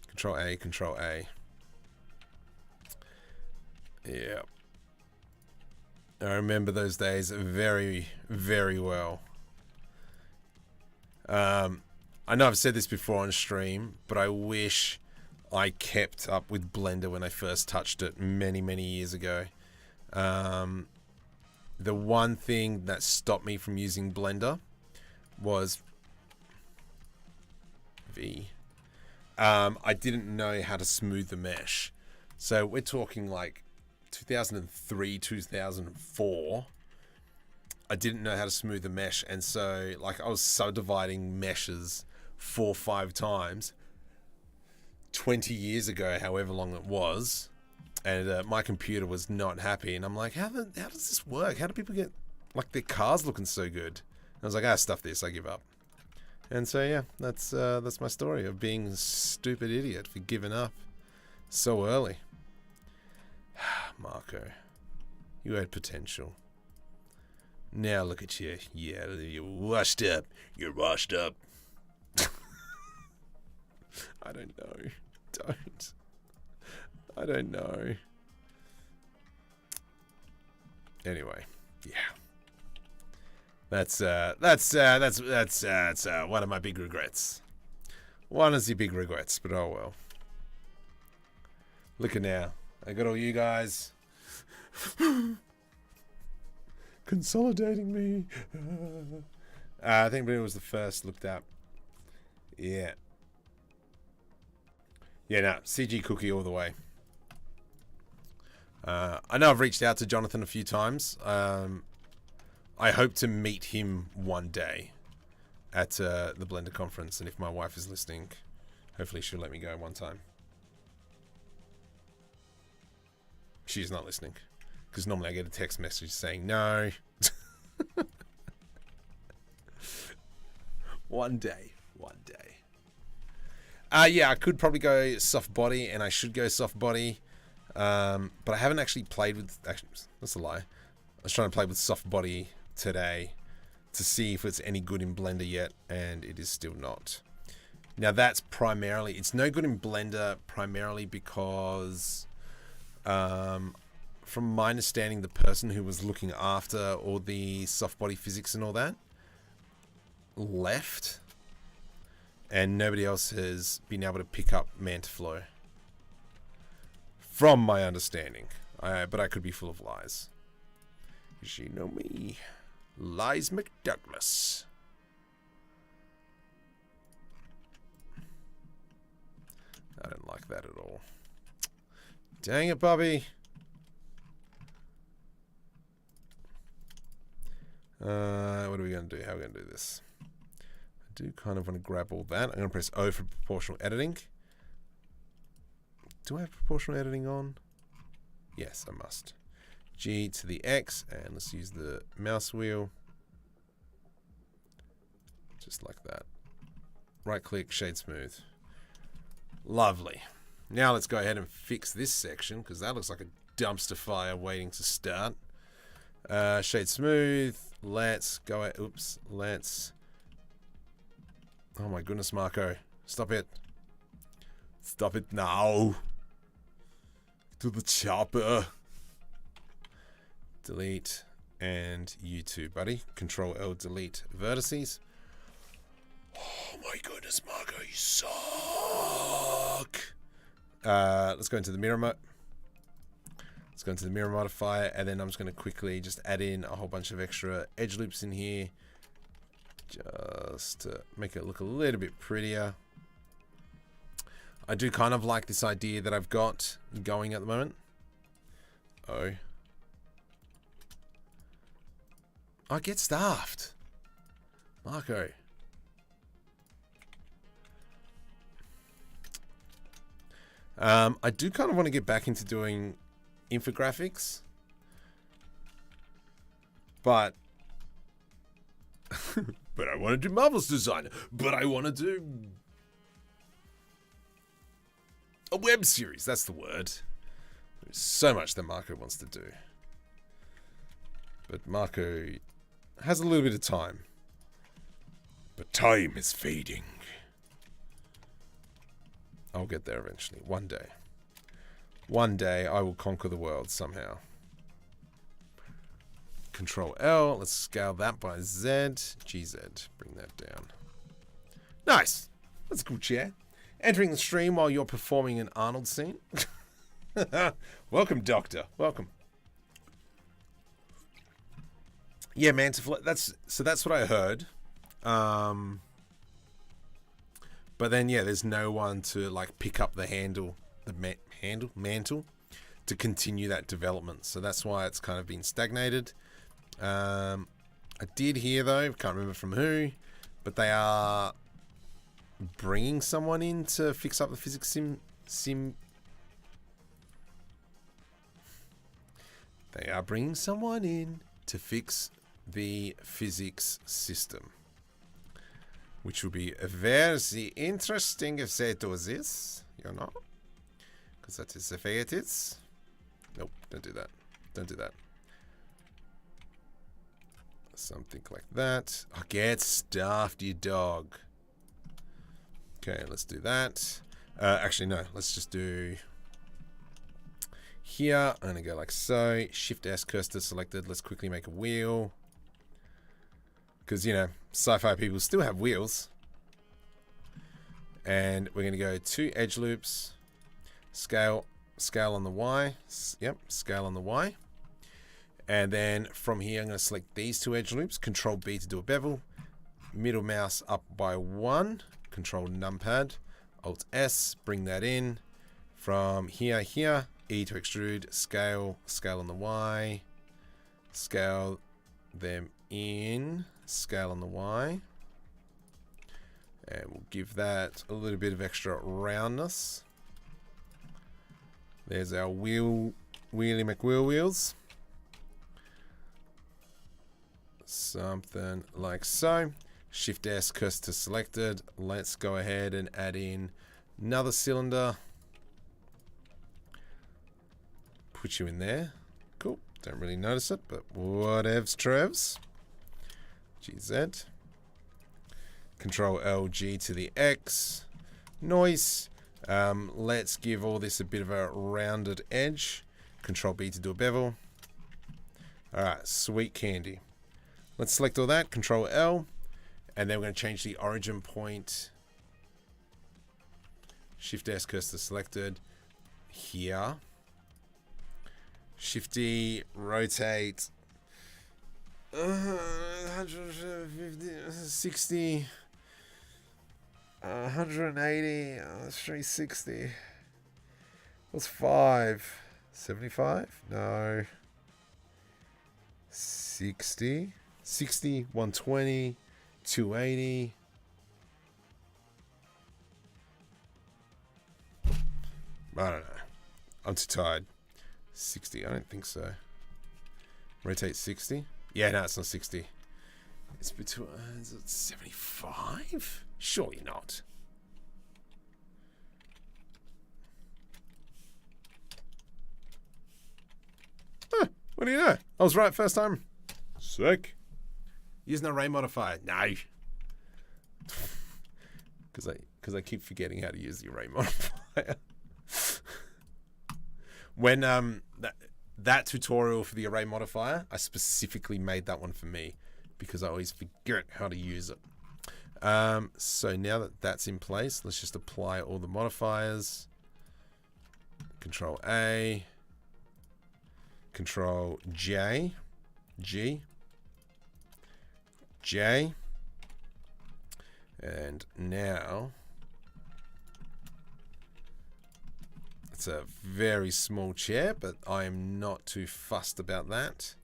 Control A. Yep. I remember those days very, very well. I know I've said this before on stream, but I wish I kept up with Blender when I first touched it many years ago. The one thing that stopped me from using Blender was I didn't know how to smooth the mesh. So we're talking like 2003, 2004. I didn't know how to smooth the mesh, and so like I was subdividing meshes 4 or 5 times 20 years ago, however long it was, and my computer was not happy, and I'm like, how does this work? How do people get like their cars looking so good? And I was like, stuff this, I give up. And so yeah, that's my story of being a stupid idiot for giving up so early. Marco, you had potential. Now look at you. Yeah, you're washed up. You're washed up. I don't know. I don't know. Anyway, yeah. That's one of my big regrets. One of the big regrets, but oh well. Look at now. I got all you guys consolidating me. I think it was the first looked up. Yeah. Yeah, no, CG Cookie all the way. I know I've reached out to Jonathan a few times. I hope to meet him one day at the Blender conference, and if my wife is listening, hopefully she'll let me go one time. She's not listening, because normally I get a text message saying no. One day. Yeah, I could probably go soft body, and I should go soft body. But I haven't actually played with... Actually, that's a lie. I was trying to play with soft body today to see if it's any good in Blender yet, and it is still not. Now, that's primarily... It's no good in Blender primarily because... from my understanding, the person who was looking after all the soft body physics and all that left, and nobody else has been able to pick up Mantaflow. From my understanding. But I could be full of lies. You know me. Lies McDouglas. I don't like that at all. Dang it, Bobby. What are we going to do? How are we going to do this? I do kind of want to grab all that. I'm going to press O for proportional editing. Do I have proportional editing on? Yes, I must. G to the X, and let's use the mouse wheel. Just like that. Right click, shade smooth. Lovely. Now let's go ahead and fix this section, because that looks like a dumpster fire waiting to start. Shade smooth. Let's go. Oops. Let's. Oh my goodness, Marco. Stop it. Stop it now. To the chopper. Delete. And you too, buddy. Control L, delete vertices. Oh my goodness, Marco, you suck. Let's go into the mirror mode. Let's go into the mirror modifier, and then I'm just going to quickly just add in a whole bunch of extra edge loops in here. Just to make it look a little bit prettier. I do kind of like this idea that I've got going at the moment. Oh. I get staffed. Marco. I do kind of want to get back into doing infographics. But... but I want to do Marvel's design. But I want to do... a web series. That's the word. There's so much that Marco wants to do. But Marco has a little bit of time. But time is fading. I'll get there eventually. One day. One day I will conquer the world somehow. Control L. Let's scale that by Z. GZ. Bring that down. Nice. That's a cool chair. Entering the stream while you're performing an Arnold scene. Welcome, Doctor. Welcome. Yeah, Mantaflow. That's what I heard. But then, yeah, there's no one to like pick up the mantle to continue that development. So that's why it's kind of been stagnated. I did hear though, can't remember from who, but they are bringing someone in to fix up the physics sim. They are bringing someone in to fix the physics system. Which will be very interesting if they do this, you know? Because that is the way it is. Nope, don't do that. Don't do that. Something like that. Oh, get stuffed, you dog. Okay, let's do that. Actually, no. Let's just do... Here, I'm going to go like so. Shift-S, cursor selected. Let's quickly make a wheel. Because, you know, sci-fi people still have wheels. And we're going to go 2 edge loops. Scale on the Y. Yep, scale on the Y. And then from here, I'm going to select these 2 edge loops. Control B to do a bevel. Middle mouse up by 1. Control numpad. Alt S, bring that in. From here. E to extrude. Scale on the Y. Scale them in. Scale on the Y. And we'll give that a little bit of extra roundness. There's our wheelie McWheel wheels. Something like so. Shift S, cursor to selected. Let's go ahead and add in another cylinder. Put you in there. Cool. Don't really notice it, but whatevs, Trevs. GZ. Control L, G to the X. Noise. Let's give all this a bit of a rounded edge. Control B to do a bevel. Alright, sweet candy. Let's select all that. Control L. And then we're going to change the origin point. Shift S, cursor selected. Here. Shift D, rotate. 150, 60. 180. 360. What's 5? 75? No. 60. 60, 120. 280. I don't know. I'm too tired. 60. I don't think so. Rotate 60. Yeah, no, it's not 60. It's between 75? Surely not. Huh, what do you know? I was right first time. Sick. Use an array modifier. No. Because I keep forgetting how to use the array modifier. When that tutorial for the array modifier, I specifically made that one for me because I always forget how to use it. So now that that's in place, let's just apply all the modifiers. Control A. Control J. G. J. And now it's a very small chair, but I'm not too fussed about that.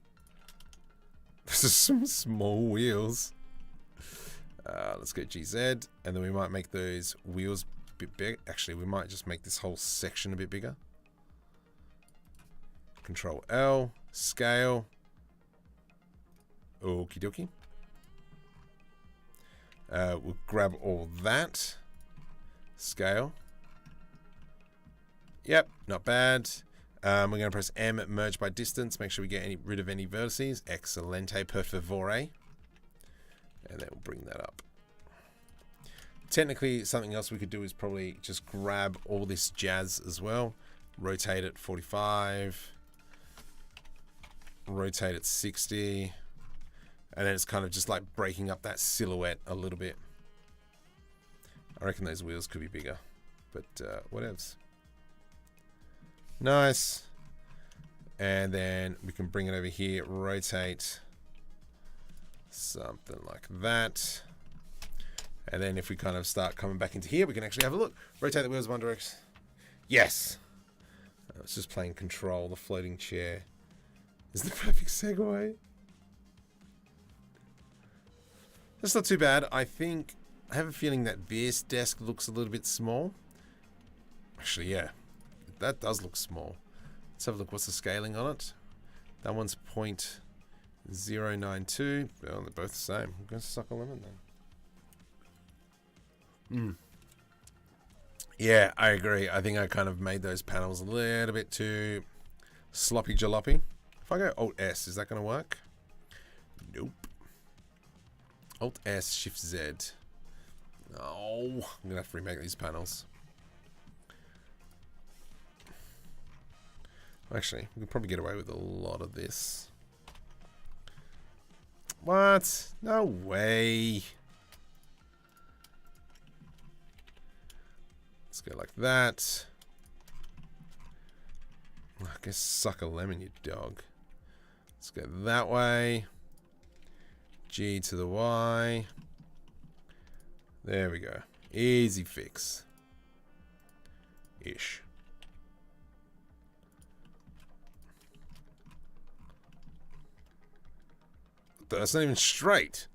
This is some small wheels. Let's go GZ, and then we might make those wheels a bit big. Actually, we might just make this whole section a bit bigger. Control L, scale. Okie dokie. We'll grab all that. Scale. Yep, not bad. We're going to press M, merge by distance. Make sure we get rid of any vertices. Excelente, per favore. And then we'll bring that up. Technically, something else we could do is probably just grab all this jazz as well. Rotate it 45. Rotate it 60. And then it's kind of just like breaking up that silhouette a little bit. I reckon those wheels could be bigger. But whatevs. Nice. And then we can bring it over here. Rotate. Something like that. And then if we kind of start coming back into here, we can actually have a look. Rotate the wheels one direction. Yes. It's just playing control. The floating chair is the perfect segue. That's not too bad. I think I have a feeling that this desk looks a little bit small. Actually, yeah, that does look small. Let's have a look. What's the scaling on it? That one's 0.092. Well, they're both the same. I'm going to suck a lemon then. Yeah, I agree. I think I kind of made those panels a little bit too sloppy jalopy. If I go Alt S, is that going to work? Nope. Alt S, Shift Z. Oh, I'm going to have to remake these panels. Actually, we can probably get away with a lot of this. What? No way. Let's go like that. I guess suck a lemon, you dog. Let's go that way. G to the Y. There we go. Easy fix. Ish. That's not even straight.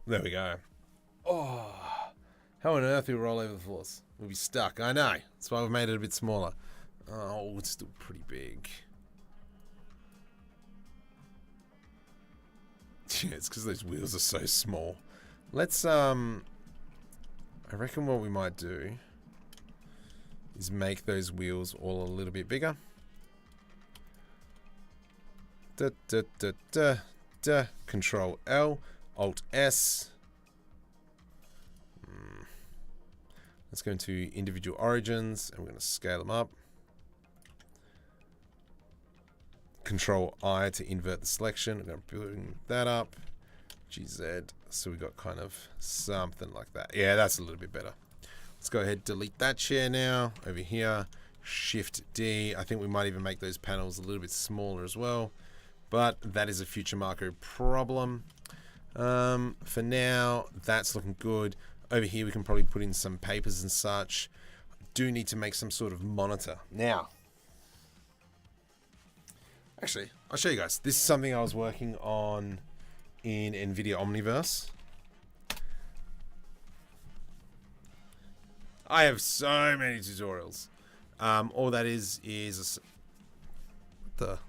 There we go. Oh, how on earth do we roll over the floors? We'll be stuck. I know. That's why we've made it a bit smaller. Oh, it's still pretty big. Yeah, it's because those wheels are so small. Let's, I reckon what we might do is make those wheels all a little bit bigger. Control L, Alt S. Let's go into individual origins, and we're going to scale them up. Control I to invert the selection. We're going to bring that up. GZ. So we got kind of something like that. Yeah, that's a little bit better. Let's go ahead, delete that chair now. Over here, Shift D. I think we might even make those panels a little bit smaller as well. But that is a future Marco problem. For now, that's looking good. Over here, we can probably put in some papers and such. I do need to make some sort of monitor. Now, actually, I'll show you guys. This is something I was working on in NVIDIA Omniverse. I have so many tutorials. All that is what the?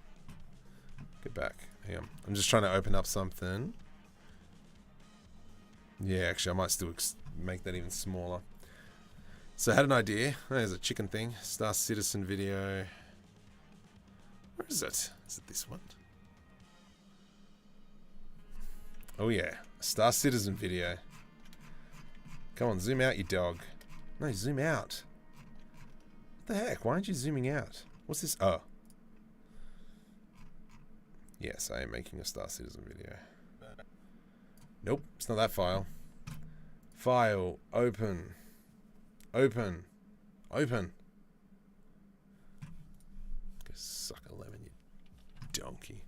Get back. Hang on. I'm just trying to open up something. Yeah, actually, I might still make that even smaller. So I had an idea. There's a chicken thing. Star Citizen video. Where is it? Is it this one? Oh yeah, Star Citizen video. Come on, zoom out, you dog. No, zoom out. What the heck? Why aren't you zooming out? What's this? Oh. Yes, I am making a Star Citizen video. Nope, it's not that file. File, open. Open. Open. Go suck a lemon, you donkey.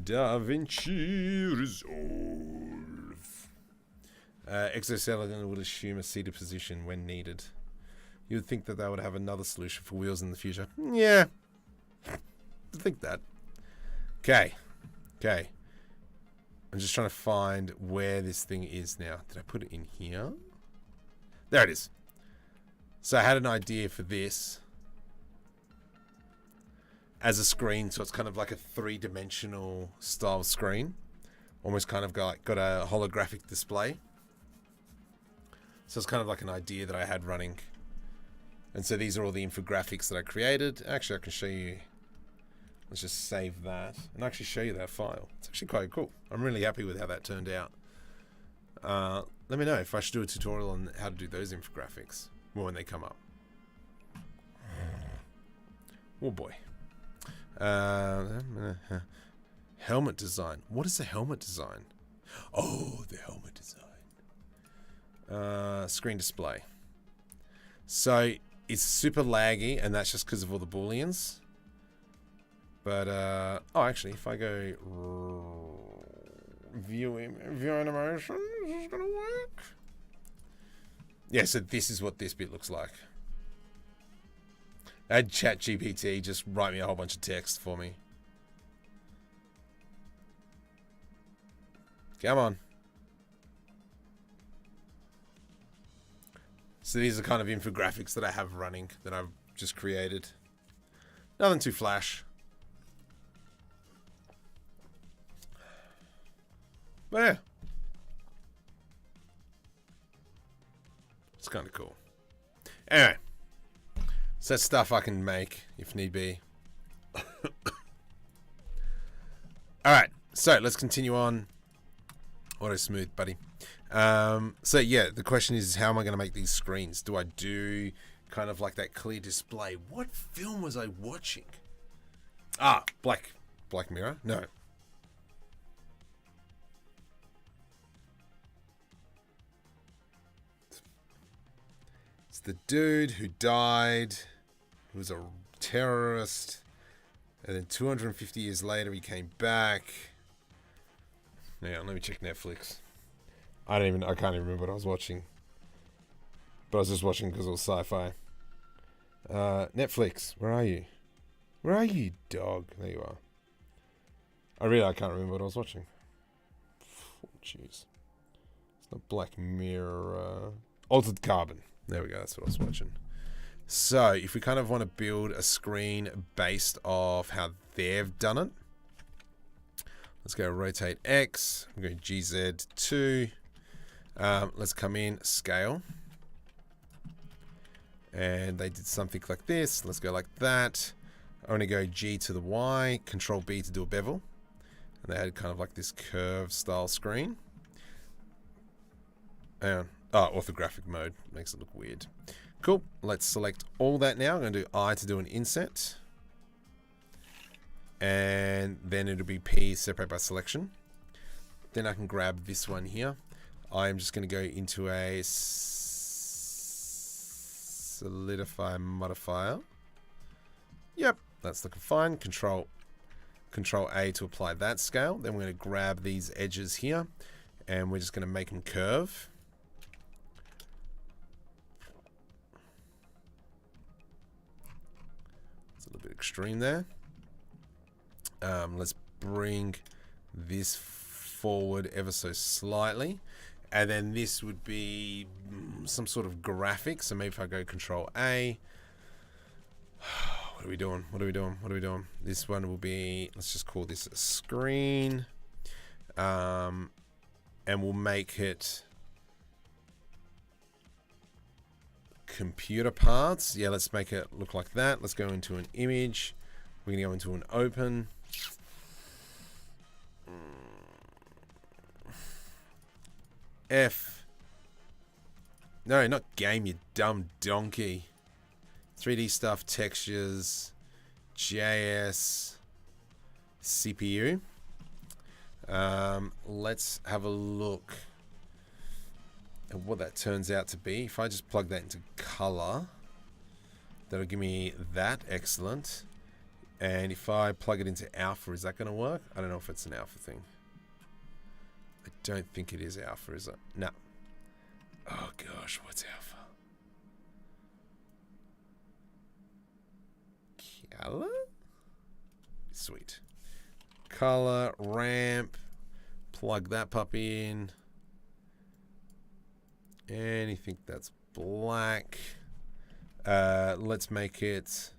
DaVinci Resolve. Exoskeleton would assume a seated position when needed. You would think that they would have another solution for wheels in the future. Yeah. I think that. Okay. Okay. I'm just trying to find where this thing is now. Did I put it in here? There it is. So I had an idea for this as a screen, so it's kind of like a three-dimensional style screen. Almost kind of got a holographic display. So it's kind of like an idea that I had running. And so these are all the infographics that I created. Actually, I can show you. Let's just save that and actually show you that file. It's actually quite cool. I'm really happy with how that turned out. Let me know if I should do a tutorial on how to do those infographics when they come up. Oh boy. Helmet design. What is the helmet design? Oh, the helmet design. Screen display. So it's super laggy, and that's just because of all the booleans. But, oh, actually, if I go view animation, is this going to work? Yeah, so this is what this bit looks like. I had ChatGPT just write me a whole bunch of text for me. Come on. So these are kind of infographics that I have running that I've just created. Nothing too flash. But yeah. It's kind of cool. Anyway. So that's stuff I can make if need be. Alright, so let's continue on. Auto smooth, buddy. So yeah, the question is, how am I going to make these screens? Do I do kind of like that clear display? What film was I watching? Ah, Black Mirror? No. It's the dude who died. He was a terrorist. And then 250 years later, he came back. Yeah, let me check Netflix. I can't even remember what I was watching. But I was just watching because it was sci-fi. Netflix, where are you? Where are you, dog? There you are. I can't remember what I was watching. Oh, jeez. It's not Black Mirror. Altered Carbon. There we go, that's what I was watching. So if we kind of want to build a screen based off how they've done it, let's go rotate X. I'm going GZ2. Let's come in, scale. And they did something like this. Let's go like that. I want to go G to the Y, Control B to do a bevel. And they had kind of like this curve style screen. Orthographic mode makes it look weird. Cool. Let's select all that now. I'm going to do I to do an inset. And then it'll be P, separate by selection. Then I can grab this one here. I'm just going to go into a solidify modifier. Yep, that's looking fine. Control A to apply that scale. Then we're going to grab these edges here and we're just going to make them curve. It's a little bit extreme there. Let's bring this forward ever so slightly. And then this would be some sort of graphic. So maybe if I go Control A. What are we doing? What are we doing? What are we doing? This one will be, let's just call this a screen. And we'll make it computer parts. Yeah, let's make it look like that. Let's go into an image. We're going to go into an open. F. No, not game, you dumb donkey. 3D stuff, textures, JS, CPU. Let's have a look at what that turns out to be. If I just plug that into color, that'll give me that. Excellent. And if I plug it into alpha, is that going to work? I don't know if it's an alpha thing. I don't think it is alpha, is it? No. Oh gosh, what's alpha? Color? Sweet. Color, ramp. Plug that puppy in. Anything that's black. Let's make it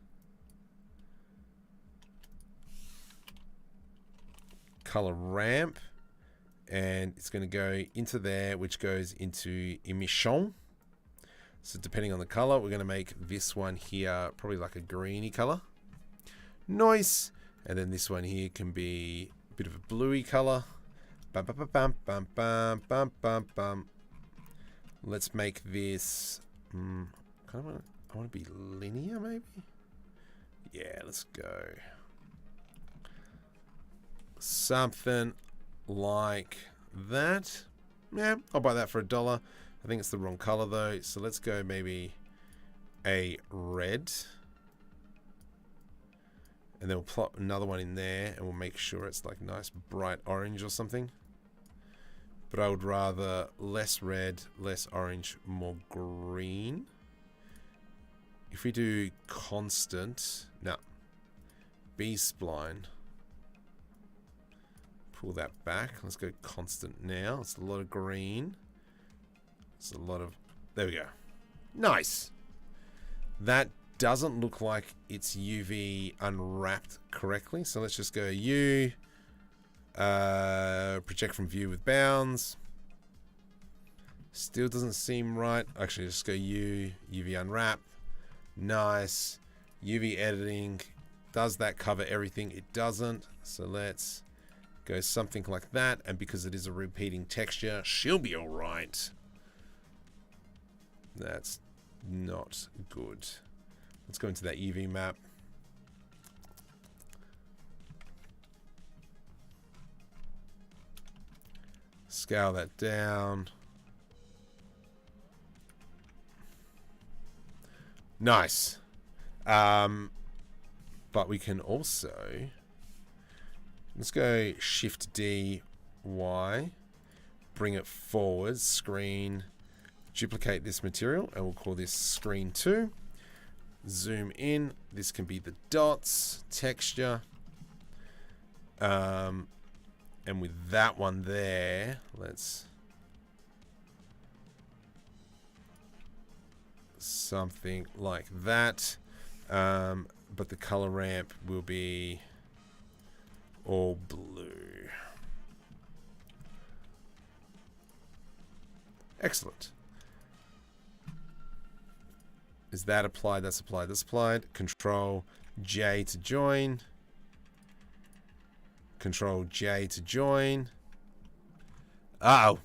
color ramp. And it's going to go into there, which goes into emission. So depending on the color, we're going to make this one here probably like a greeny color. Nice. And then this one here can be a bit of a bluey color. Bum, bum, bum, bum, bum, bum, bum, bum. Let's make this. I want to be linear, maybe. Yeah, let's go. Something like that. Yeah, I'll buy that for $1. I think it's the wrong color though, so let's go maybe a red, and then we'll plot another one in there and we'll make sure it's like nice bright orange or something. But I would rather less red, less orange, more green. If we do constant, no, B-spline. Pull that back. Let's go constant now. It's a lot of green. It's a lot of... There we go. Nice. That doesn't look like it's UV unwrapped correctly. So let's just go U. Project from view with bounds. Still doesn't seem right. Actually, just go U. UV unwrap. Nice. UV editing. Does that cover everything? It doesn't. So let's... go something like that, and because it is a repeating texture, she'll be all right. That's not good. Let's go into that UV map. Scale that down. Nice. But we can also... Let's go Shift D, Y, bring it forward, screen, duplicate this material, and we'll call this screen 2. Zoom in. This can be the dots, texture. And with that one there, let's something like that. But the color ramp will be all blue. Excellent. Is that applied? That's applied. That's applied. Control J to join. Control J to join. Oh.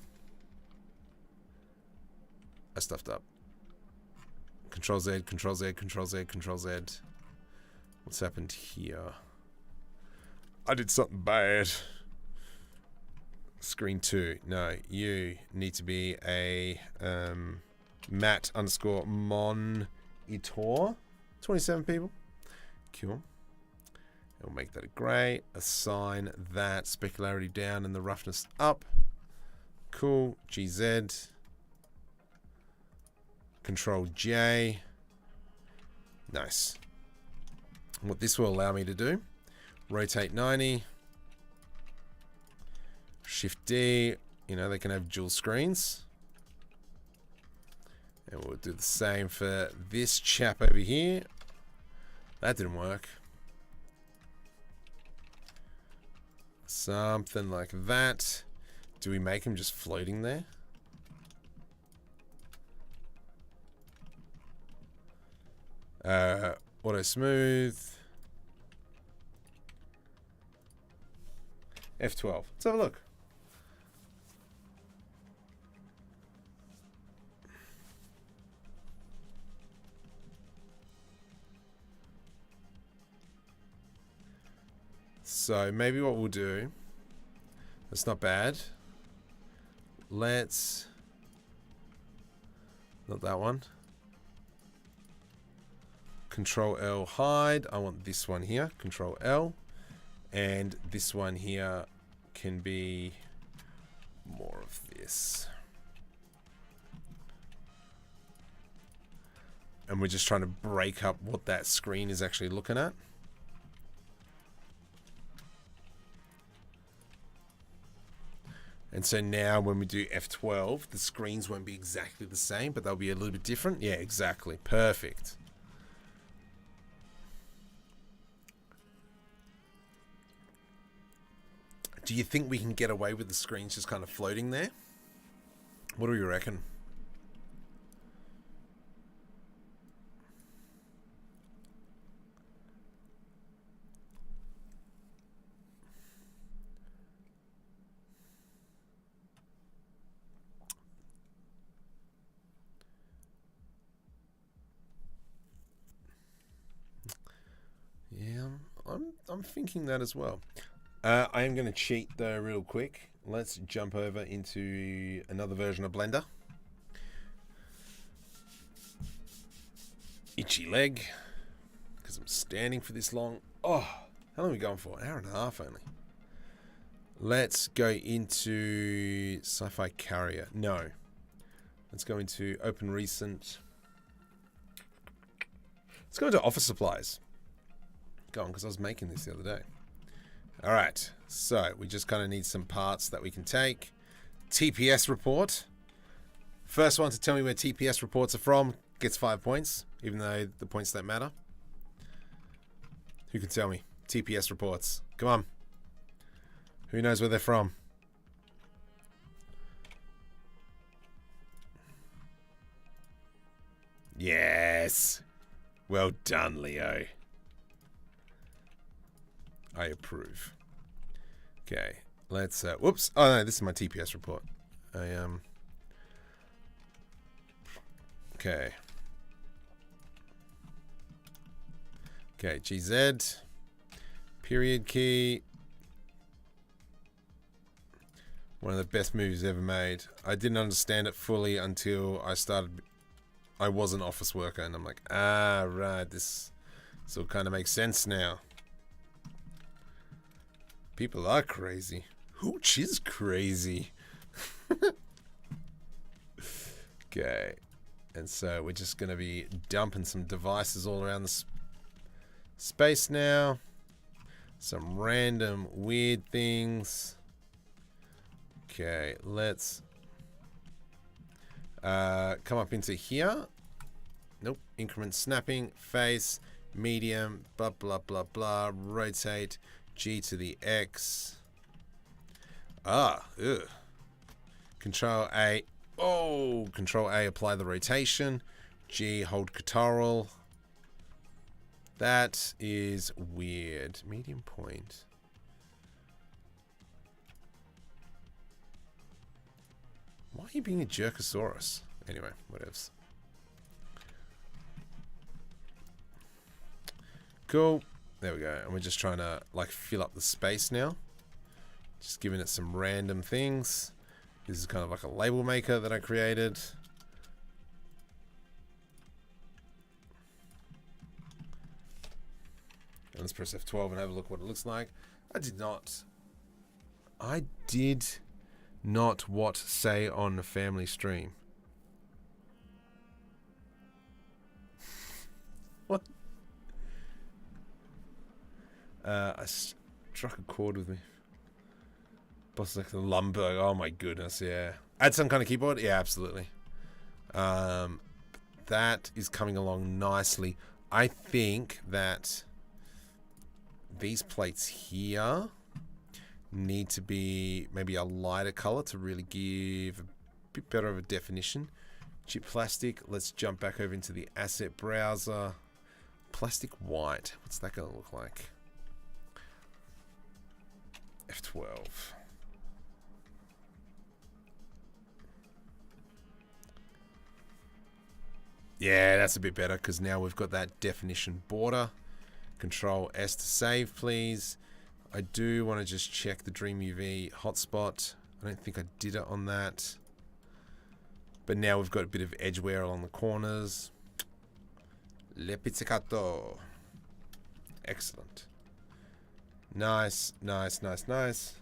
I stuffed up. Control Z, Control Z, Control Z, Control Z. What's happened here? I did something bad. Screen 2. No, you need to be a Matt _ monitor. 27 people. Cool. We'll make that a grey. Assign that specularity down and the roughness up. Cool. GZ. Control J. Nice. What this will allow me to do, rotate 90. Shift D. You know, they can have dual screens. And we'll do the same for this chap over here. That didn't work. Something like that. Do we make him just floating there? Auto smooth. F12. Let's have a look. So maybe what we'll do, that's not bad. Let's, not that one. Control L hide. I want this one here. Control L. And this one here can be more of this. And we're just trying to break up what that screen is actually looking at. And so now when we do F12, the screens won't be exactly the same, but they'll be a little bit different. Yeah, exactly. Perfect. Do you think we can get away with the screens just kind of floating there? What do you reckon? Yeah, I'm thinking that as well. I am going to cheat though real quick. Let's jump over into another version of Blender. Itchy leg. Because I'm standing for this long. Oh, how long are we going for? An hour and a half only. Let's go into Sci-Fi Carrier. No. Let's go into Open Recent. Let's go into Office Supplies. Go on, because I was making this the other day. Alright, so we just kind of need some parts that we can take. TPS report. First one to tell me where TPS reports are from gets 5 points, even though the points don't matter. Who can tell me? TPS reports. Come on. Who knows where they're from? Yes. Well done, Leo. I approve. Okay, let's, whoops. Oh no, this is my TPS report. Okay. Okay, GZ. Period key. One of the best movies ever made. I didn't understand it fully until I was an office worker, and I'm like, ah, right, this all kind of makes sense now. People are crazy. Hooch is crazy. Okay. And so we're just going to be dumping some devices all around the space now. Some random weird things. Okay, let's come up into here. Nope. Increment snapping, face, medium, blah, blah, blah, blah. Rotate, G to the X. Ugh. Control A. Oh, Control A, apply the rotation. G, hold Ctrl. That is weird. Medium point. Why are you being a Jerkosaurus? Anyway, whatevs. Cool. There we go. And we're just trying to like fill up the space now. Just giving it some random things. This is kind of like a label maker that I created. And let's press F12 and have a look what it looks like. I did not what say on the family stream. What? I struck a chord with me. Boss like the Lumberg. Oh my goodness, yeah. Add some kind of keyboard? Yeah, absolutely. That is coming along nicely. I think that these plates here need to be maybe a lighter color to really give a bit better of a definition. Chip plastic. Let's jump back over into the asset browser. Plastic white. What's that going to look like? F12. Yeah, that's a bit better because now we've got that definition border. Control S to save, please. I do want to just check the Dream UV hotspot. I don't think I did it on that. But now we've got a bit of edge wear along the corners. Le pizzicato. Excellent. Nice, nice, nice, nice.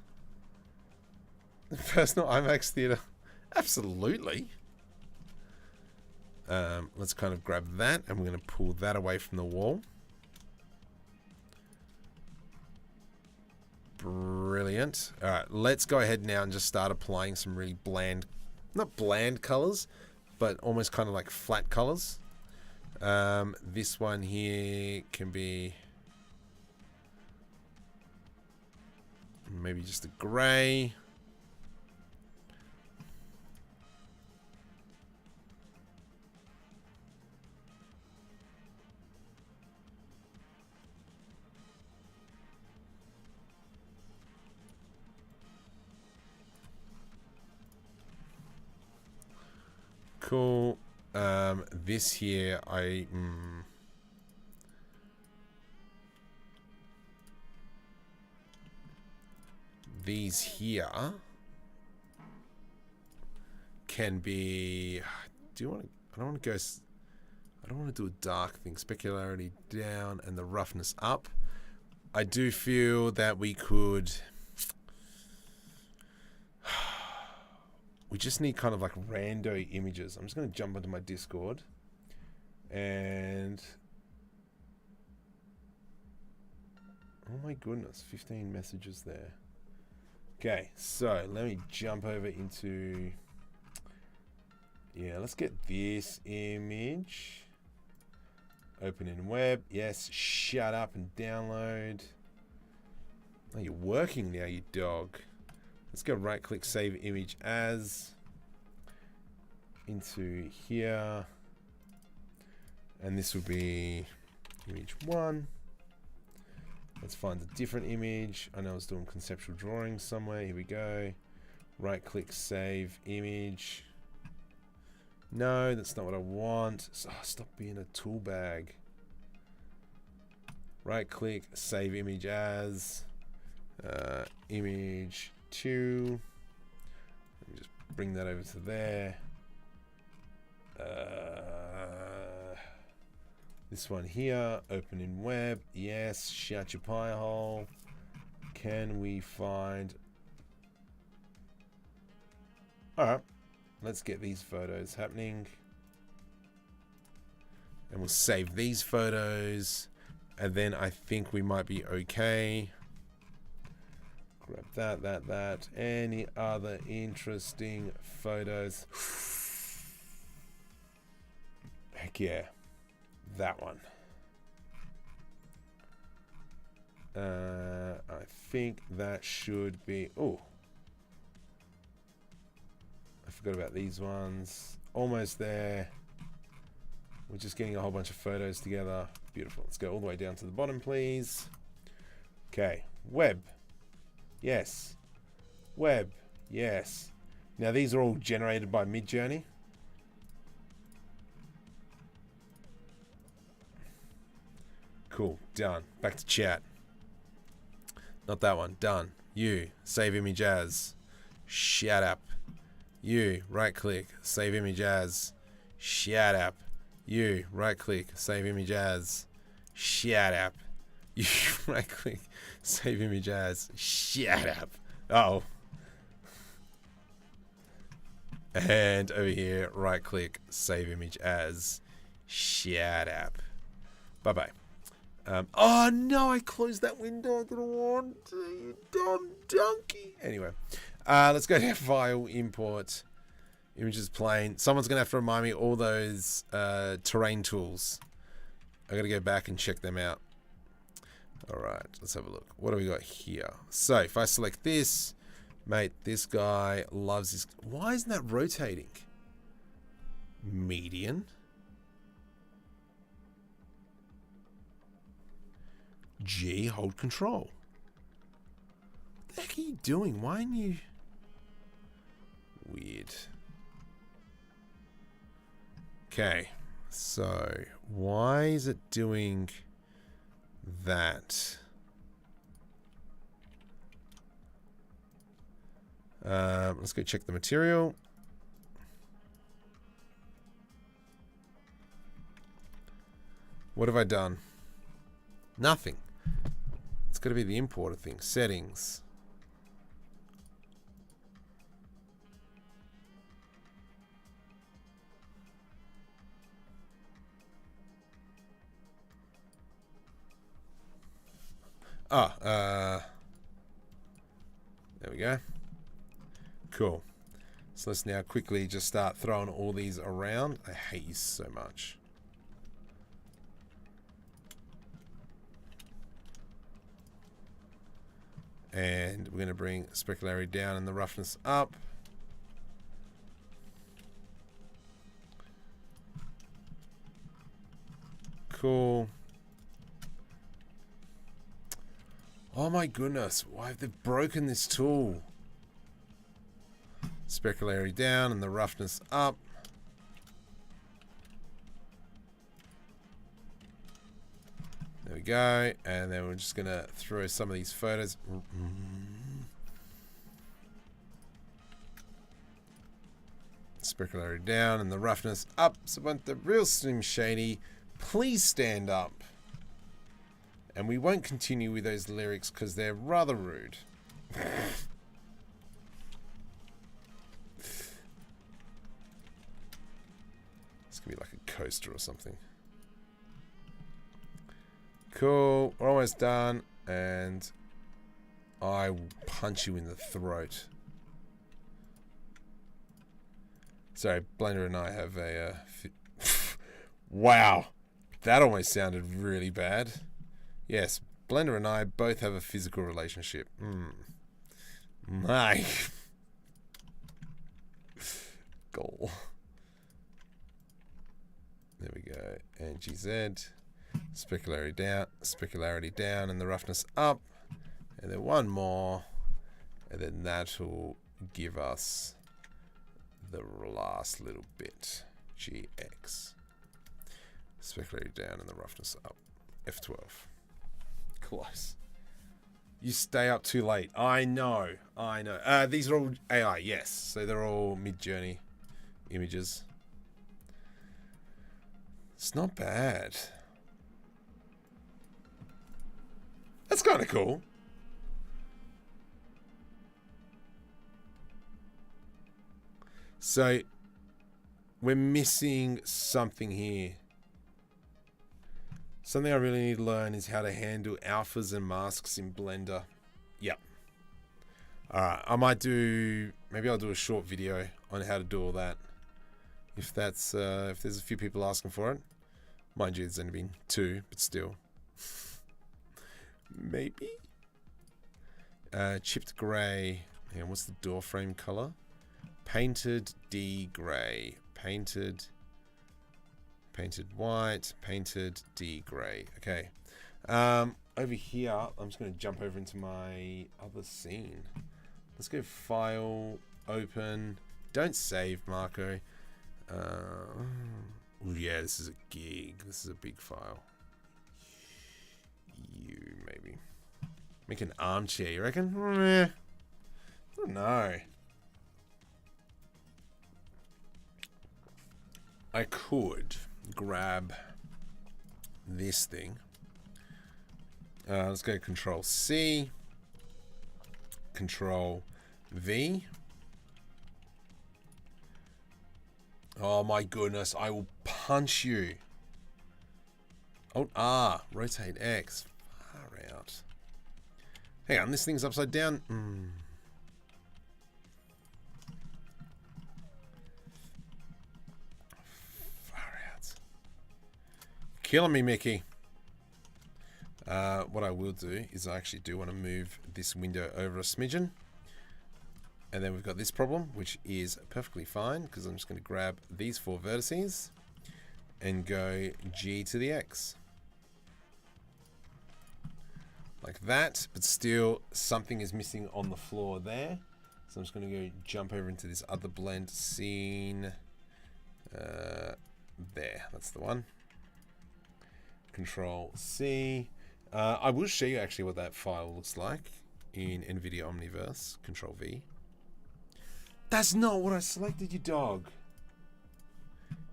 Personal IMAX theater. Absolutely. Let's kind of grab that and we're going to pull that away from the wall. Brilliant. All right, let's go ahead now and just start applying some really bland, not bland colors, but almost kind of like flat colors. This one here can be maybe just a gray. Cool. This here, these here can be. I don't want to go. I don't want to do a dark thing. Specularity down and the roughness up. I do feel that we could. We just need kind of like rando images. I'm just going to jump onto my Discord and oh my goodness, 15 messages there. Okay, so let me jump over into, yeah, let's get this image. Open in web. Yes, shut up and download. Oh, you're working now, you dog. Let's go right click, save image as, into here. And this will be image 1. Let's find a different image. I know I was doing conceptual drawing somewhere. Here we go. Right click, save image. No, that's not what I want. Oh, stop being a tool bag. Right click, save image as, image 2. Let me just bring that over to there. This one here, open in web. Yes, shut your pie hole. Can we find? Alright, let's get these photos happening. And we'll save these photos. And then I think we might be okay. Grab that. Any other interesting photos? Heck yeah. that one. I think that should be... Oh. I forgot about these ones. Almost there. We're just getting a whole bunch of photos together. Beautiful. Let's go all the way down to the bottom, please. Okay. Web. Yes. Web. Yes. Now these are all generated by Midjourney. Cool. Done. Back to chat. Not that one. Done. You. Save image as. Shut up. You. Right click. Save image as. Shut up. You. Right click. Save image as. Shut up. You. Right click. Save image as. Shut up. Uh-oh. And over here, right click. Save image as. Shut up. Bye-bye. Oh no, I closed that window. I didn't want to, you dumb donkey. Anyway, let's go to file, import, images plane. Someone's going to have to remind me all those terrain tools. I got to go back and check them out. All right, let's have a look. What do we got here? So if I select this, mate, this guy loves this. Why isn't that rotating? Median. G, hold control. What the heck are you doing? Why aren't you... Weird. Okay, so why is it doing that? Let's go check the material. What have I done? Nothing. It's got to be the importer thing. Settings. There we go. Cool. So let's now quickly just start throwing all these around. I hate you so much. And we're going to bring specularity down and the roughness up. Cool. Oh my goodness, why have they broken this tool? Specularity down and the roughness up. There we go. And then we're just going to throw some of these photos. Specularity down and the roughness up. So want the real Slim Shady, please stand up. And we won't continue with those lyrics because they're rather rude. This could be like a coaster or something. Cool, we're almost done, and I will punch you in the throat. Sorry, Blender and I have a... wow, that almost sounded really bad. Yes, Blender and I both have a physical relationship. My... goal. There we go, and GZ. Specularity down and the roughness up, and then one more, and then that will give us the last little bit. GX. Specularity down and the roughness up. F12. Close. You stay up too late. I know. I know. These are all AI, yes. So they're all Midjourney images. It's not bad. That's kind of cool. So we're missing something here. Something I really need to learn is how to handle alphas and masks in Blender. Yep. Alright, I might do... maybe I'll do a short video on how to do all that. If that's... if there's a few people asking for it. Mind you, there's only been 2, but still. Maybe? Chipped grey. And what's the door frame color? Painted D grey. Painted white. Painted D grey. Okay. Over here, I'm just going to jump over into my other scene. Let's go File, Open. Don't save, Marco. Yeah, this is a gig. This is a big file. You, maybe. Make an armchair, you reckon? I don't know. I could grab this thing. Let's go Control C, Control V. Oh my goodness, I will punch you. Alt R, rotate X. Far out. Hang on, this thing's upside down. Far out. Killing me, Mickey. What I will do is I actually do want to move this window over a smidgen. And then we've got this problem, which is perfectly fine, because I'm just going to grab these 4 vertices and go G to the X. Like that, but still something is missing on the floor there. So I'm just going to go jump over into this other blend scene. There, that's the one. Control C. I will show you actually what that file looks like in NVIDIA Omniverse. Control V. That's not what I selected, you dog.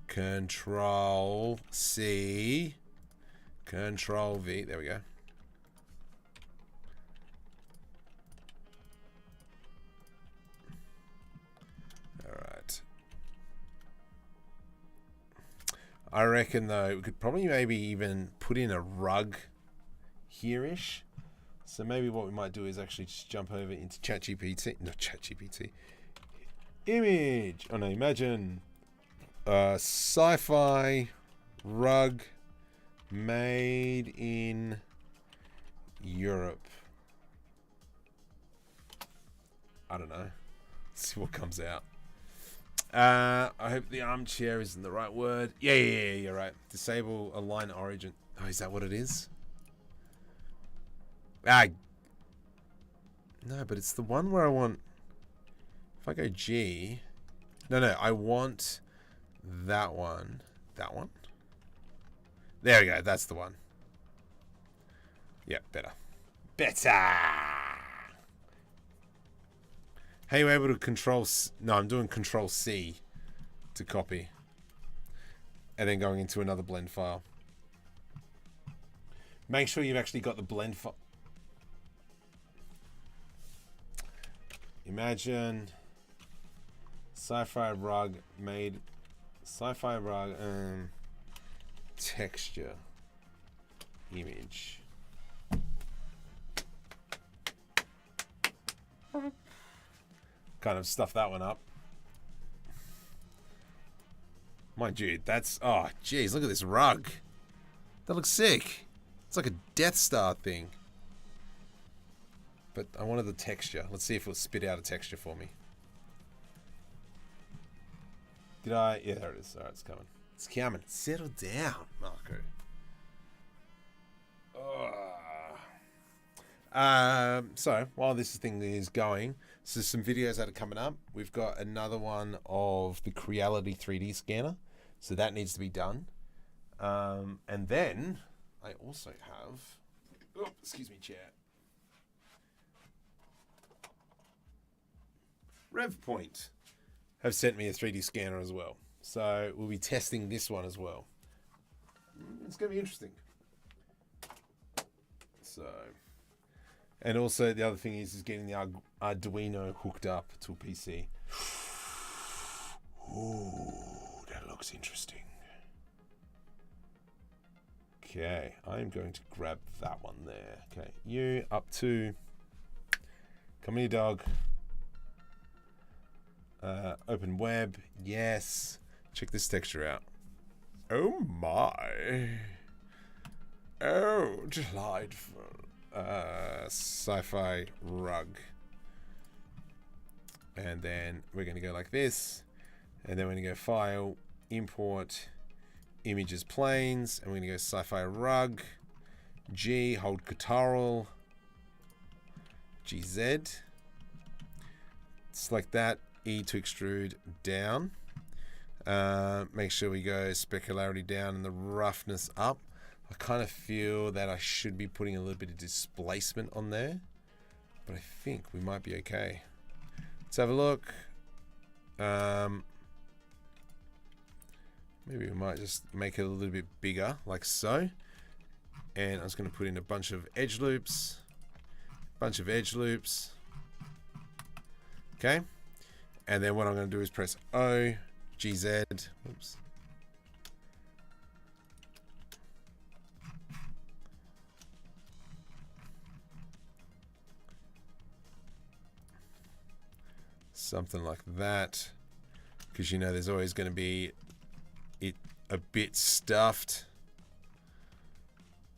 Control C. Control V. There we go. Alright. I reckon though, we could probably maybe even put in a rug here-ish. So maybe what we might do is actually just jump over into ChatGPT. Not ChatGPT. Image. Oh no, imagine sci-fi rug made in Europe. I don't know. Let's see what comes out. I hope the armchair isn't the right word. Yeah, you're right. Disable align origin. Oh, is that what it is? No, but it's the one where I want. If I go G, no, I want that one. That one? There we go. That's the one. Yeah, better. Hey, you're able to control. No, I'm doing Control C to copy, and then going into another blend file. Make sure you've actually got the blend file. Imagine. Sci-fi rug made sci-fi rug texture image. Kind of stuff that one up. Mind you, that's oh geez, look at this rug. That looks sick. It's like a Death Star thing. But I wanted the texture. Let's see if it'll spit out a texture for me. Did I? Yeah, there it is. Alright, it's coming. It's coming. Settle down, Marco. So, while this thing is going, so some videos that are coming up. We've got another one of the Creality 3D scanner. So that needs to be done. And then, I also have... Oh, excuse me, chair. RevPoint have sent me a 3D scanner as well. So we'll be testing this one as well. It's going to be interesting. So, and also the other thing is getting the Arduino hooked up to a PC. Ooh, that looks interesting. Okay, I'm going to grab that one there. Okay, you up to... Come here, dog. Open web, yes. Check this texture out. Oh my. Oh, delightful. Sci-fi rug. And then we're going to go like this. And then we're going to go File, Import, Images, Planes. And we're going to go Sci-fi rug. G, hold Control. GZ. Select that. E to extrude down. Make sure we go specularity down and the roughness up. I kind of feel that I should be putting a little bit of displacement on there, but I think we might be okay. Let's have a look. Maybe we might just make it a little bit bigger, like so. And I was going to put in a bunch of edge loops. Okay. And then what I'm going to do is press O, GZ. Oops. Something like that. Because you know there's always going to be it a bit stuffed.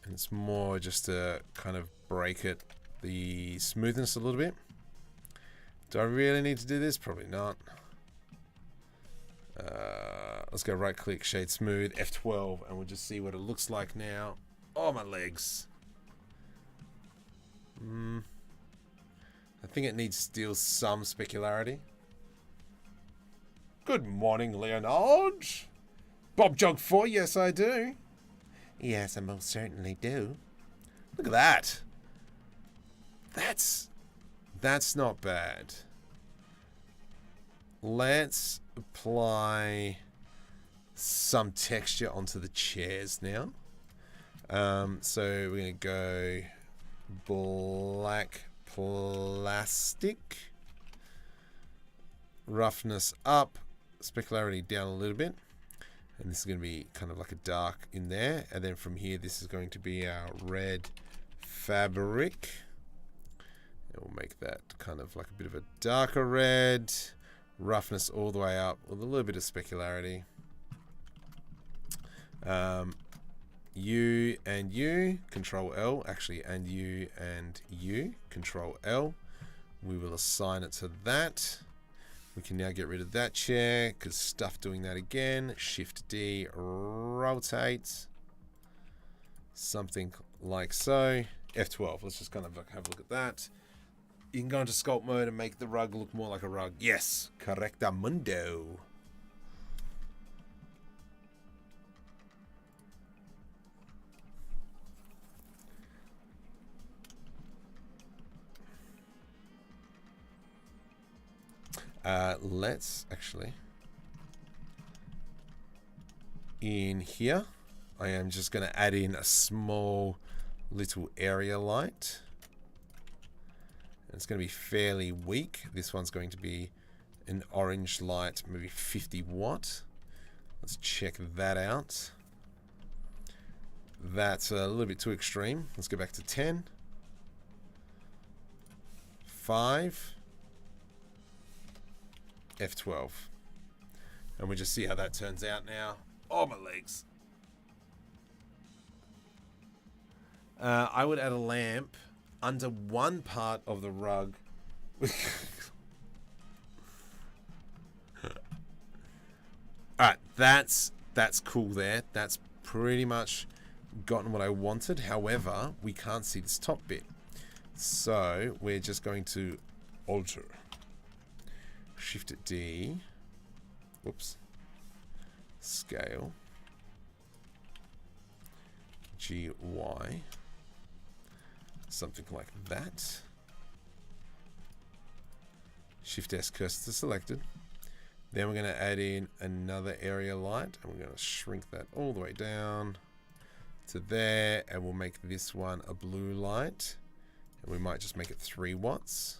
And it's more just to kind of break it, the smoothness a little bit. Do I really need to do this? Probably not. Let's go right click, shade smooth, F12, and we'll just see what it looks like now. Oh, my legs. I think it needs still some specularity. Good morning, Leonard. Bob Jog 4, yes I do. Yes, I most certainly do. Look at that. That's not bad. Let's apply some texture onto the chairs now. So we're going to go black plastic. Roughness up. Specularity down a little bit. And this is going to be kind of like a dark in there. And then from here, this is going to be our red fabric. And we'll make that kind of like a bit of a darker red. Roughness all the way up with a little bit of specularity. U and U, Control L, actually, and U and U, Control L. We will assign it to that. We can now get rid of that chair because stuff doing that again. Shift D, rotate. Something like so. F12, let's just kind of have a look at that. You can go into sculpt mode and make the rug look more like a rug. Yes, correctamundo. Let's actually, in here, I am just going to add in a small little area light. It's going to be fairly weak. This one's going to be an orange light, maybe 50 watt. Let's check that out. That's a little bit too extreme. Let's go back to 10. 5. F12. And we just see how that turns out now. Oh, my legs. I would add a lamp under one part of the rug. Alright, that's cool there. That's pretty much gotten what I wanted. However, we can't see this top bit. So we're just going to alter. Shift D. Whoops. Scale. GY. Something like that. Shift S, cursor selected. Then we're going to add in another area light, and we're going to shrink that all the way down to there, and we'll make this one a blue light, and we might just make it 3 watts,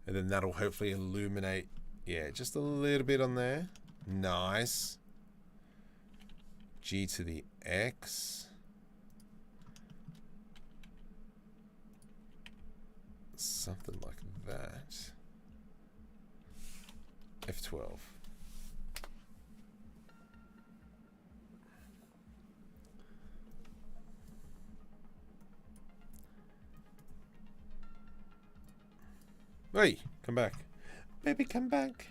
and then that'll hopefully illuminate, yeah, just a little bit on there. Nice. G to the X. Something like that. F12. Hey, come back. Baby, come back.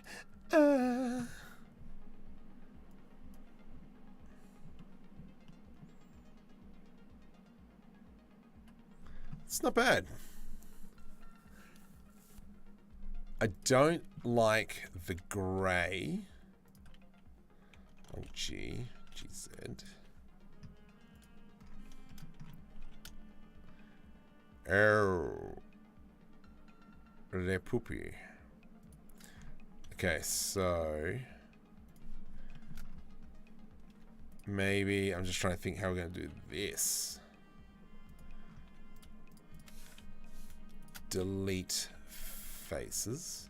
It's not bad. I don't like the grey. Oh, GZ. Oh. Le poopy. Okay, so maybe I'm just trying to think how we're going to do this. Delete faces.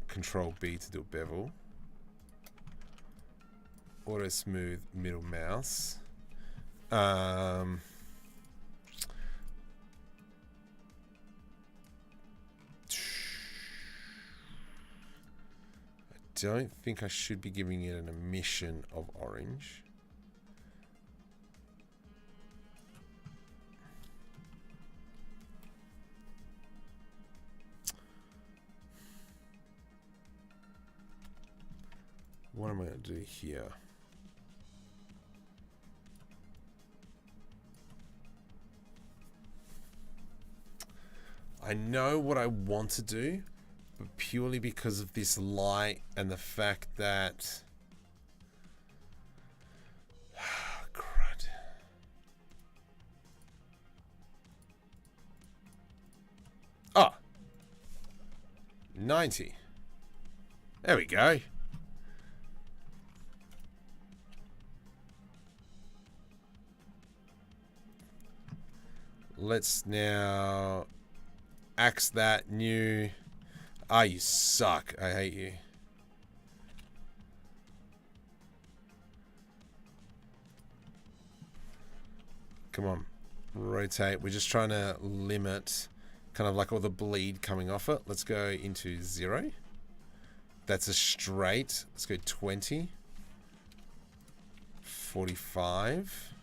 Control B to do a bevel. Auto smooth middle mouse. I don't think I should be giving it an emission of orange. What am I going to do here? I know what I want to do, but purely because of this light and the fact that... crud. Ah! 90. There we go. Let's now axe that new. Ah, you suck. I hate you. Come on. Rotate. We're just trying to limit kind of like all the bleed coming off it. Let's go into 0. That's a straight. Let's go 20. 45.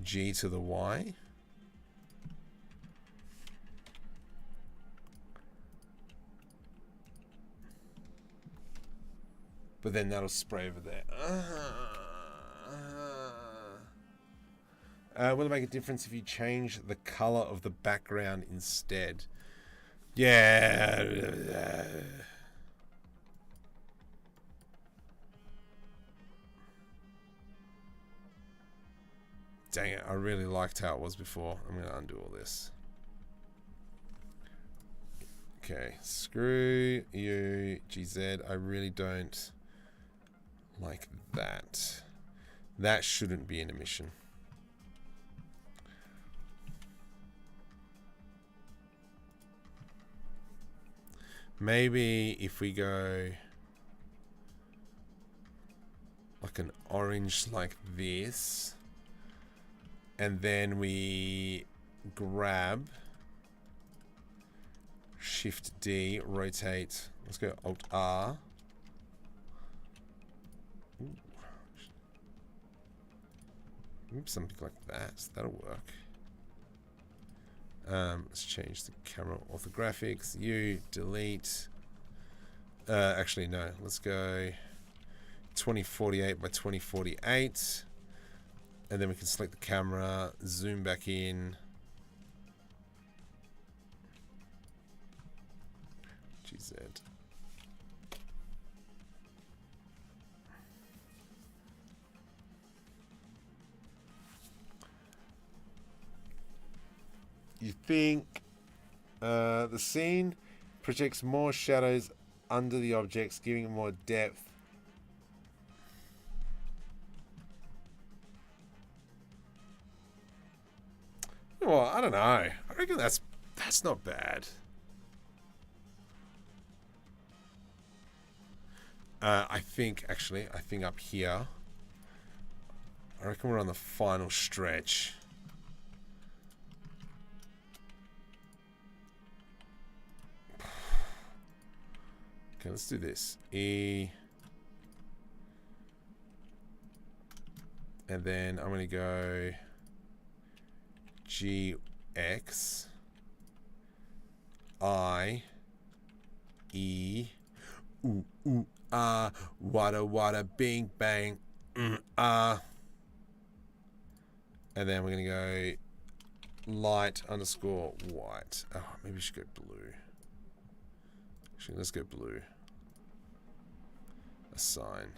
G to the Y. But then that'll spray over there. Will it make a difference if you change the color of the background instead? Yeah. Dang it, I really liked how it was before. I'm going to undo all this. Okay, screw you, GZ. I really don't like that. That shouldn't be an emission. Maybe if we go like an orange like this, and then we grab Shift D, rotate. Let's go Alt R. Oops, something like that. That'll work. Let's change the camera orthographics. U, delete. Actually, no. Let's go 2048 by 2048. And then we can select the camera, zoom back in. GZ. You think the scene projects more shadows under the objects, giving it more depth. Well, I don't know. I reckon that's not bad. I think up here, I reckon we're on the final stretch. Okay, let's do this. E. And then I'm going to go G-X I E ooh ooh ah wada wada bing bang ah, and then we're gonna go light underscore white. Oh, maybe we should go blue. Actually, let's go blue. Assign.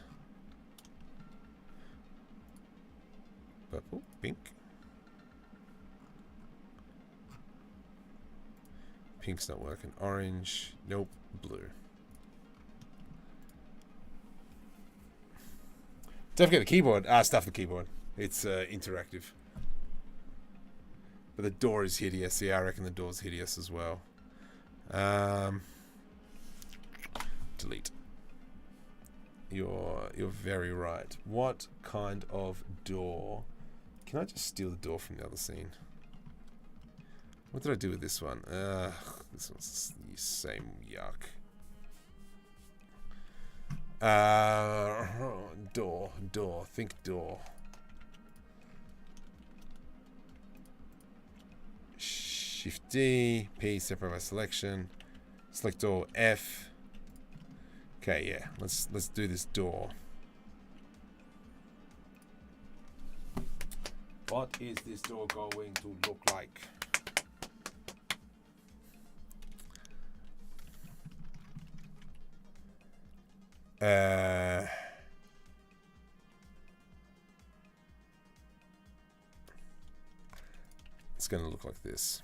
Purple, pink. Pink's not working. Orange, nope. Blue. Don't forget the keyboard. Stuff the keyboard. It's interactive. But the door is hideous. Yeah, I reckon the door's hideous as well. Delete. You're very right. What kind of door? Can I just steal the door from the other scene? What did I do with this one? This one's the same yuck. Door. Think door. Shift D, P, separate by selection. Select door, F. Okay, yeah. Let's do this door. What is this door going to look like? It's going to look like this.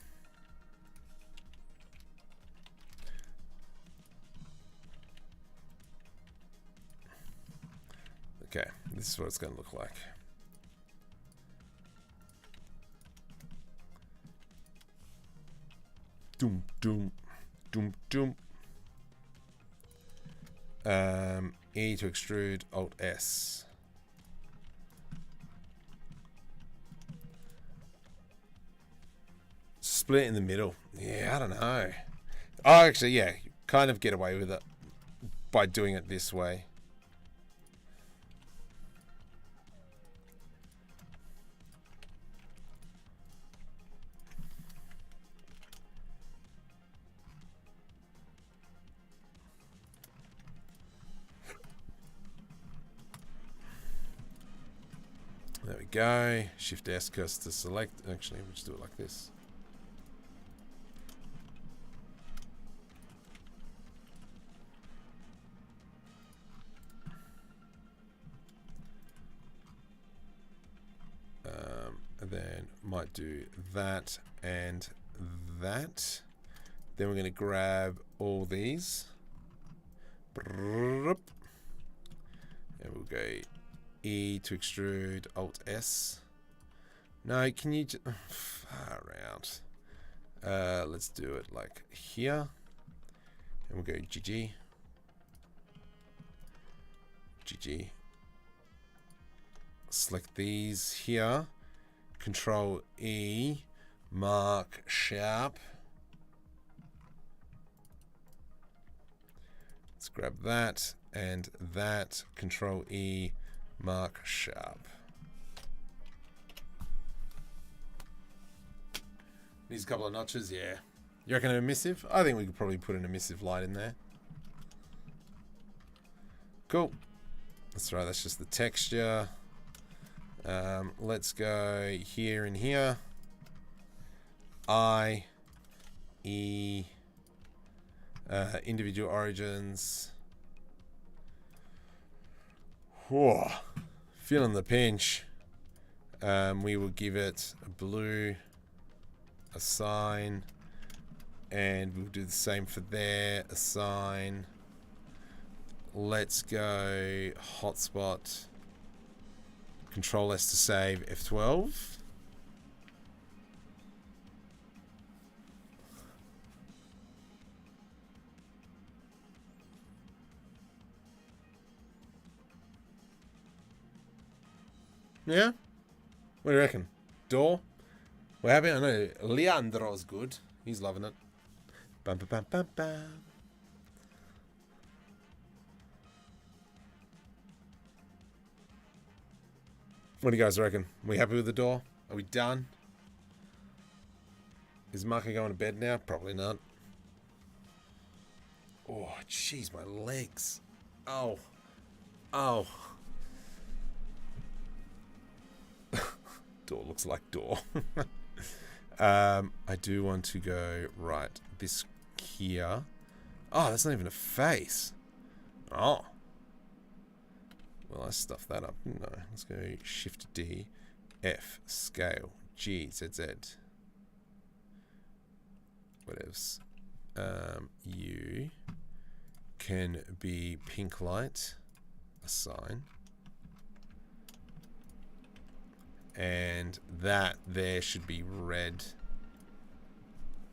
Okay, this is what it's going to look like. Doom, doom, doom, doom. E to extrude, Alt S. Split it in the middle. Yeah, I don't know. Oh, actually, yeah, kind of get away with it by doing it this way. There we go. Shift S cursor to select. Actually, we'll just do it like this. And then might do that and that. Then we're going to grab all these. And we'll go E to extrude, Alt S. No, can you just far out? Let's do it like here. And we'll go GG. GG. Select these here. Control E. Mark sharp. Let's grab that and that. Control E. Mark sharp. Needs a couple of notches, yeah. You reckon an emissive? I think we could probably put an emissive light in there. Cool. That's right, that's just the texture. Let's go here and here. I, E, individual origins. Whoa, feeling the pinch. We will give it a blue, assign, and we'll do the same for there, assign. Let's go hotspot. Control S to save, F12. Yeah? What do you reckon? Door? We're happy? I know Leandro's good. He's loving it. Bam, bam, bam, bam, bam. What do you guys reckon? Are we happy with the door? Are we done? Is Marco going to bed now? Probably not. Oh, jeez, my legs. Oh. Oh. Door looks like door. I do want to go, right, this here. Oh, that's not even a face. Oh. Well, I stuffed that up, didn't I? Let's go Shift D, F, Scale, G, ZZ. What else? U can be pink light, assign. And that there should be red.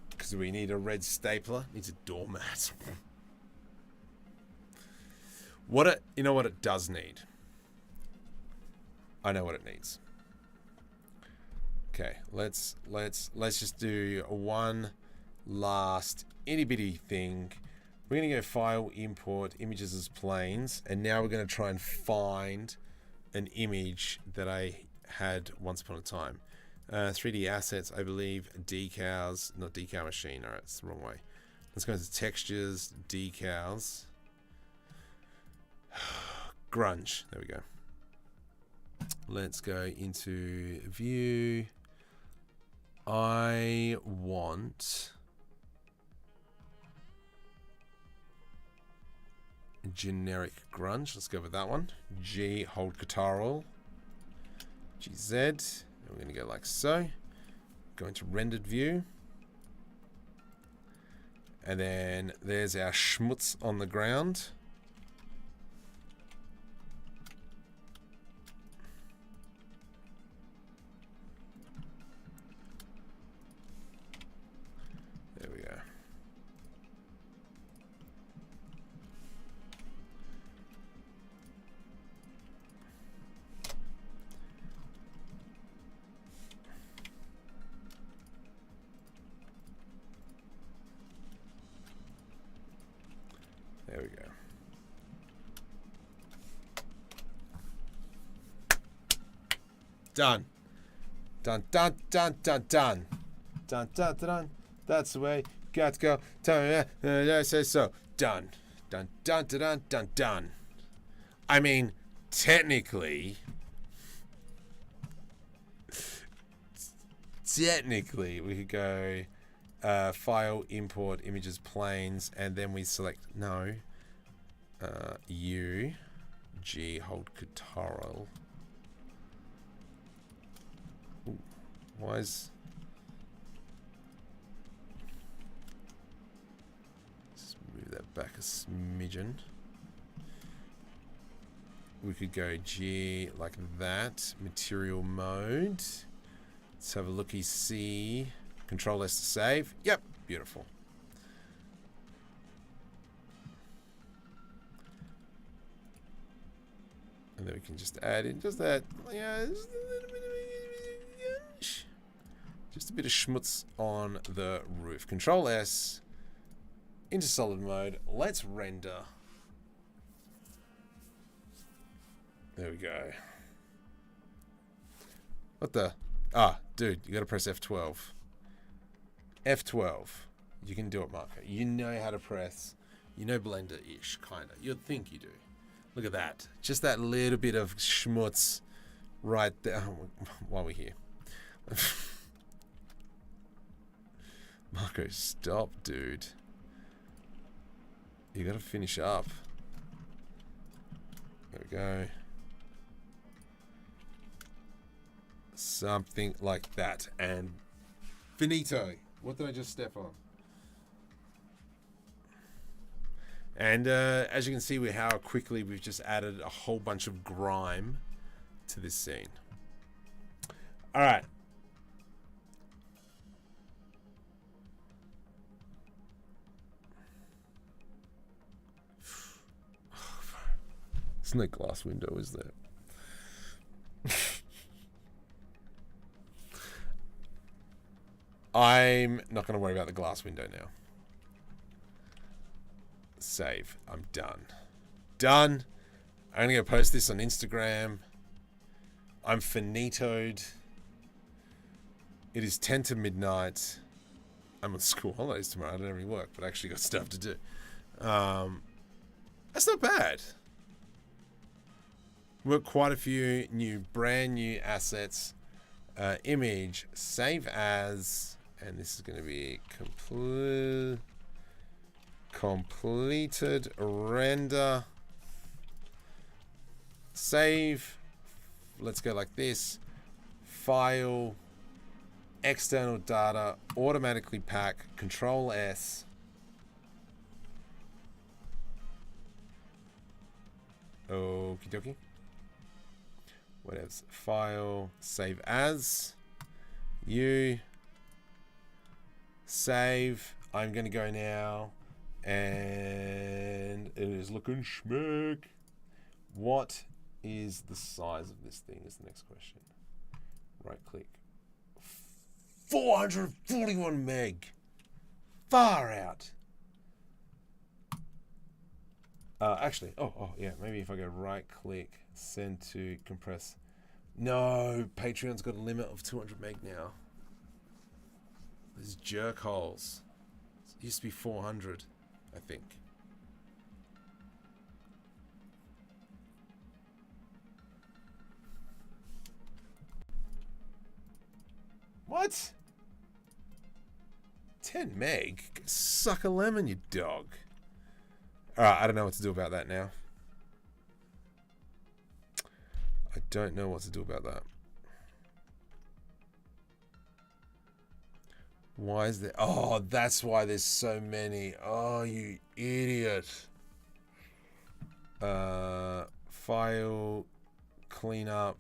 Because we need a red stapler. Needs a doormat. You know what it does need? I know what it needs. Okay, let's just do one last itty bitty thing. We're gonna go file, import images as planes, and now we're gonna try and find an image that I had once upon a time. 3D assets, I believe, decals, not decal machine. All right, it's the wrong way. Let's go into textures, decals, grunge. There we go. Let's go into view. I want generic grunge. Let's go with that one. G, hold guitar. GZ. And we're going to go like so. Go into rendered view. And then there's our schmutz on the ground. There we go. There we go. Done. Done, done, done, done, done. Dun, dun, dun, dun. That's the way. Got to go. Tell me, I say so. Done. Dun, dun, dun, dun, dun, done. I mean, technically, we could go file, import images, planes, and then we select no. U, G, hold Ctrl. Ooh, why is... Let's move that back a smidgen. We could go G like that. Material mode. Let's have a looky, see. Control S to save. Yep, beautiful. And then we can just add in just that, yeah, just a bit of schmutz on the roof. Control S into solid mode. Let's render. There we go. What the? Ah, dude, you gotta press F12. F12. You can do it, Marco. You know how to press. You know Blender-ish, kinda. You'd think you do. Look at that. Just that little bit of schmutz right there. While we're here. Marco, stop, dude. You gotta finish up. There we go. Something like that. And finito. What did I just step on? And as you can see, how quickly we've just added a whole bunch of grime to this scene. All right. There's no glass window, is there? I'm not going to worry about the glass window now. Save. I'm done. Done. I'm going to go post this on Instagram. I'm finitoed. It is 10 to midnight. I'm on school holidays tomorrow. I don't have any work, but I actually got stuff to do. That's not bad. We've got quite a few brand new assets. Image, save as, and this is going to be completed render. Save. Let's go like this. File, external data, automatically pack, Control S. Okie dokie. What else? File, save as. Save. I'm going to go now. And it is looking schmick. What is the size of this thing is the next question. Right click. 441 meg. Far out. Actually, yeah, maybe if I go right click, send to compress. No, Patreon's got a limit of 200 meg now. These jerk holes. It used to be 400, I think. What? 10 meg? Suck a lemon, you dog. Alright, I don't know what to do about that now. I don't know what to do about that. Why is there... Oh, that's why there's so many. Oh, you idiot. File, clean up.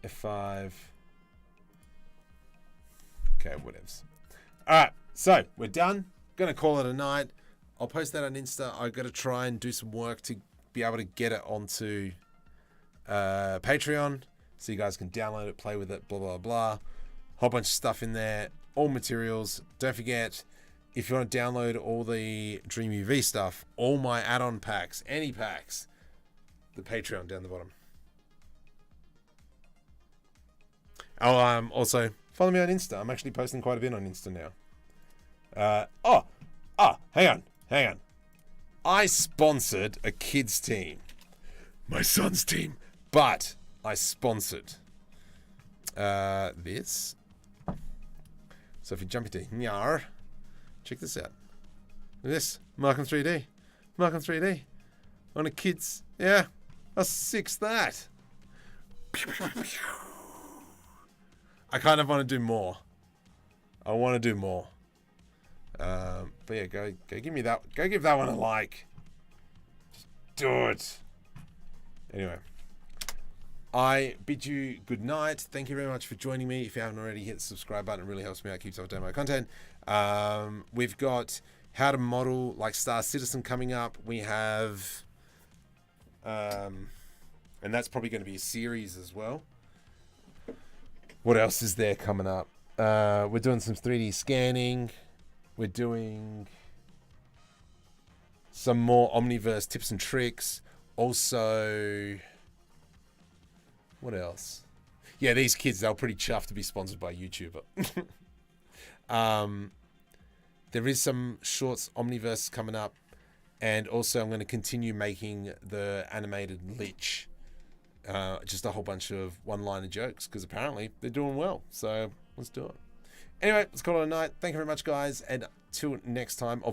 F5. Okay, whatevs. Alright, so we're done. Gonna call it a night. I'll post that on Insta. I've got to try and do some work to be able to get it onto Patreon so you guys can download it, play with it, blah, blah, blah. Whole bunch of stuff in there. All materials. Don't forget, if you want to download all the Dream UV stuff, all my add-on packs, any packs, the Patreon down the bottom. Oh, also follow me on Insta. I'm actually posting quite a bit on Insta now. Hang on. I sponsored a kids team, my son's team, but I sponsored this. So if you jump into Nyar, check this out. Look at this, Markham 3D. On a kids, yeah, how sick's that? I kind of want to do more. I want to do more. But yeah, go give me that. Go give that one a like. Just do it. Anyway, I bid you good night. Thank you very much for joining me. If you haven't already, hit the subscribe button. It really helps me out. Keeps updating my content. We've got how to model like Star Citizen coming up. We have, and that's probably going to be a series as well. What else is there coming up? We're doing some 3D scanning. We're doing some more Omniverse tips and tricks. Also, what else? Yeah, these kids, they were pretty chuffed to be sponsored by a YouTuber. There is some shorts Omniverse coming up. And also I'm going to continue making the animated Lich. Just a whole bunch of one-liner jokes because apparently they're doing well. So let's do it. Anyway, let's call it a night. Thank you very much, guys. And till next time.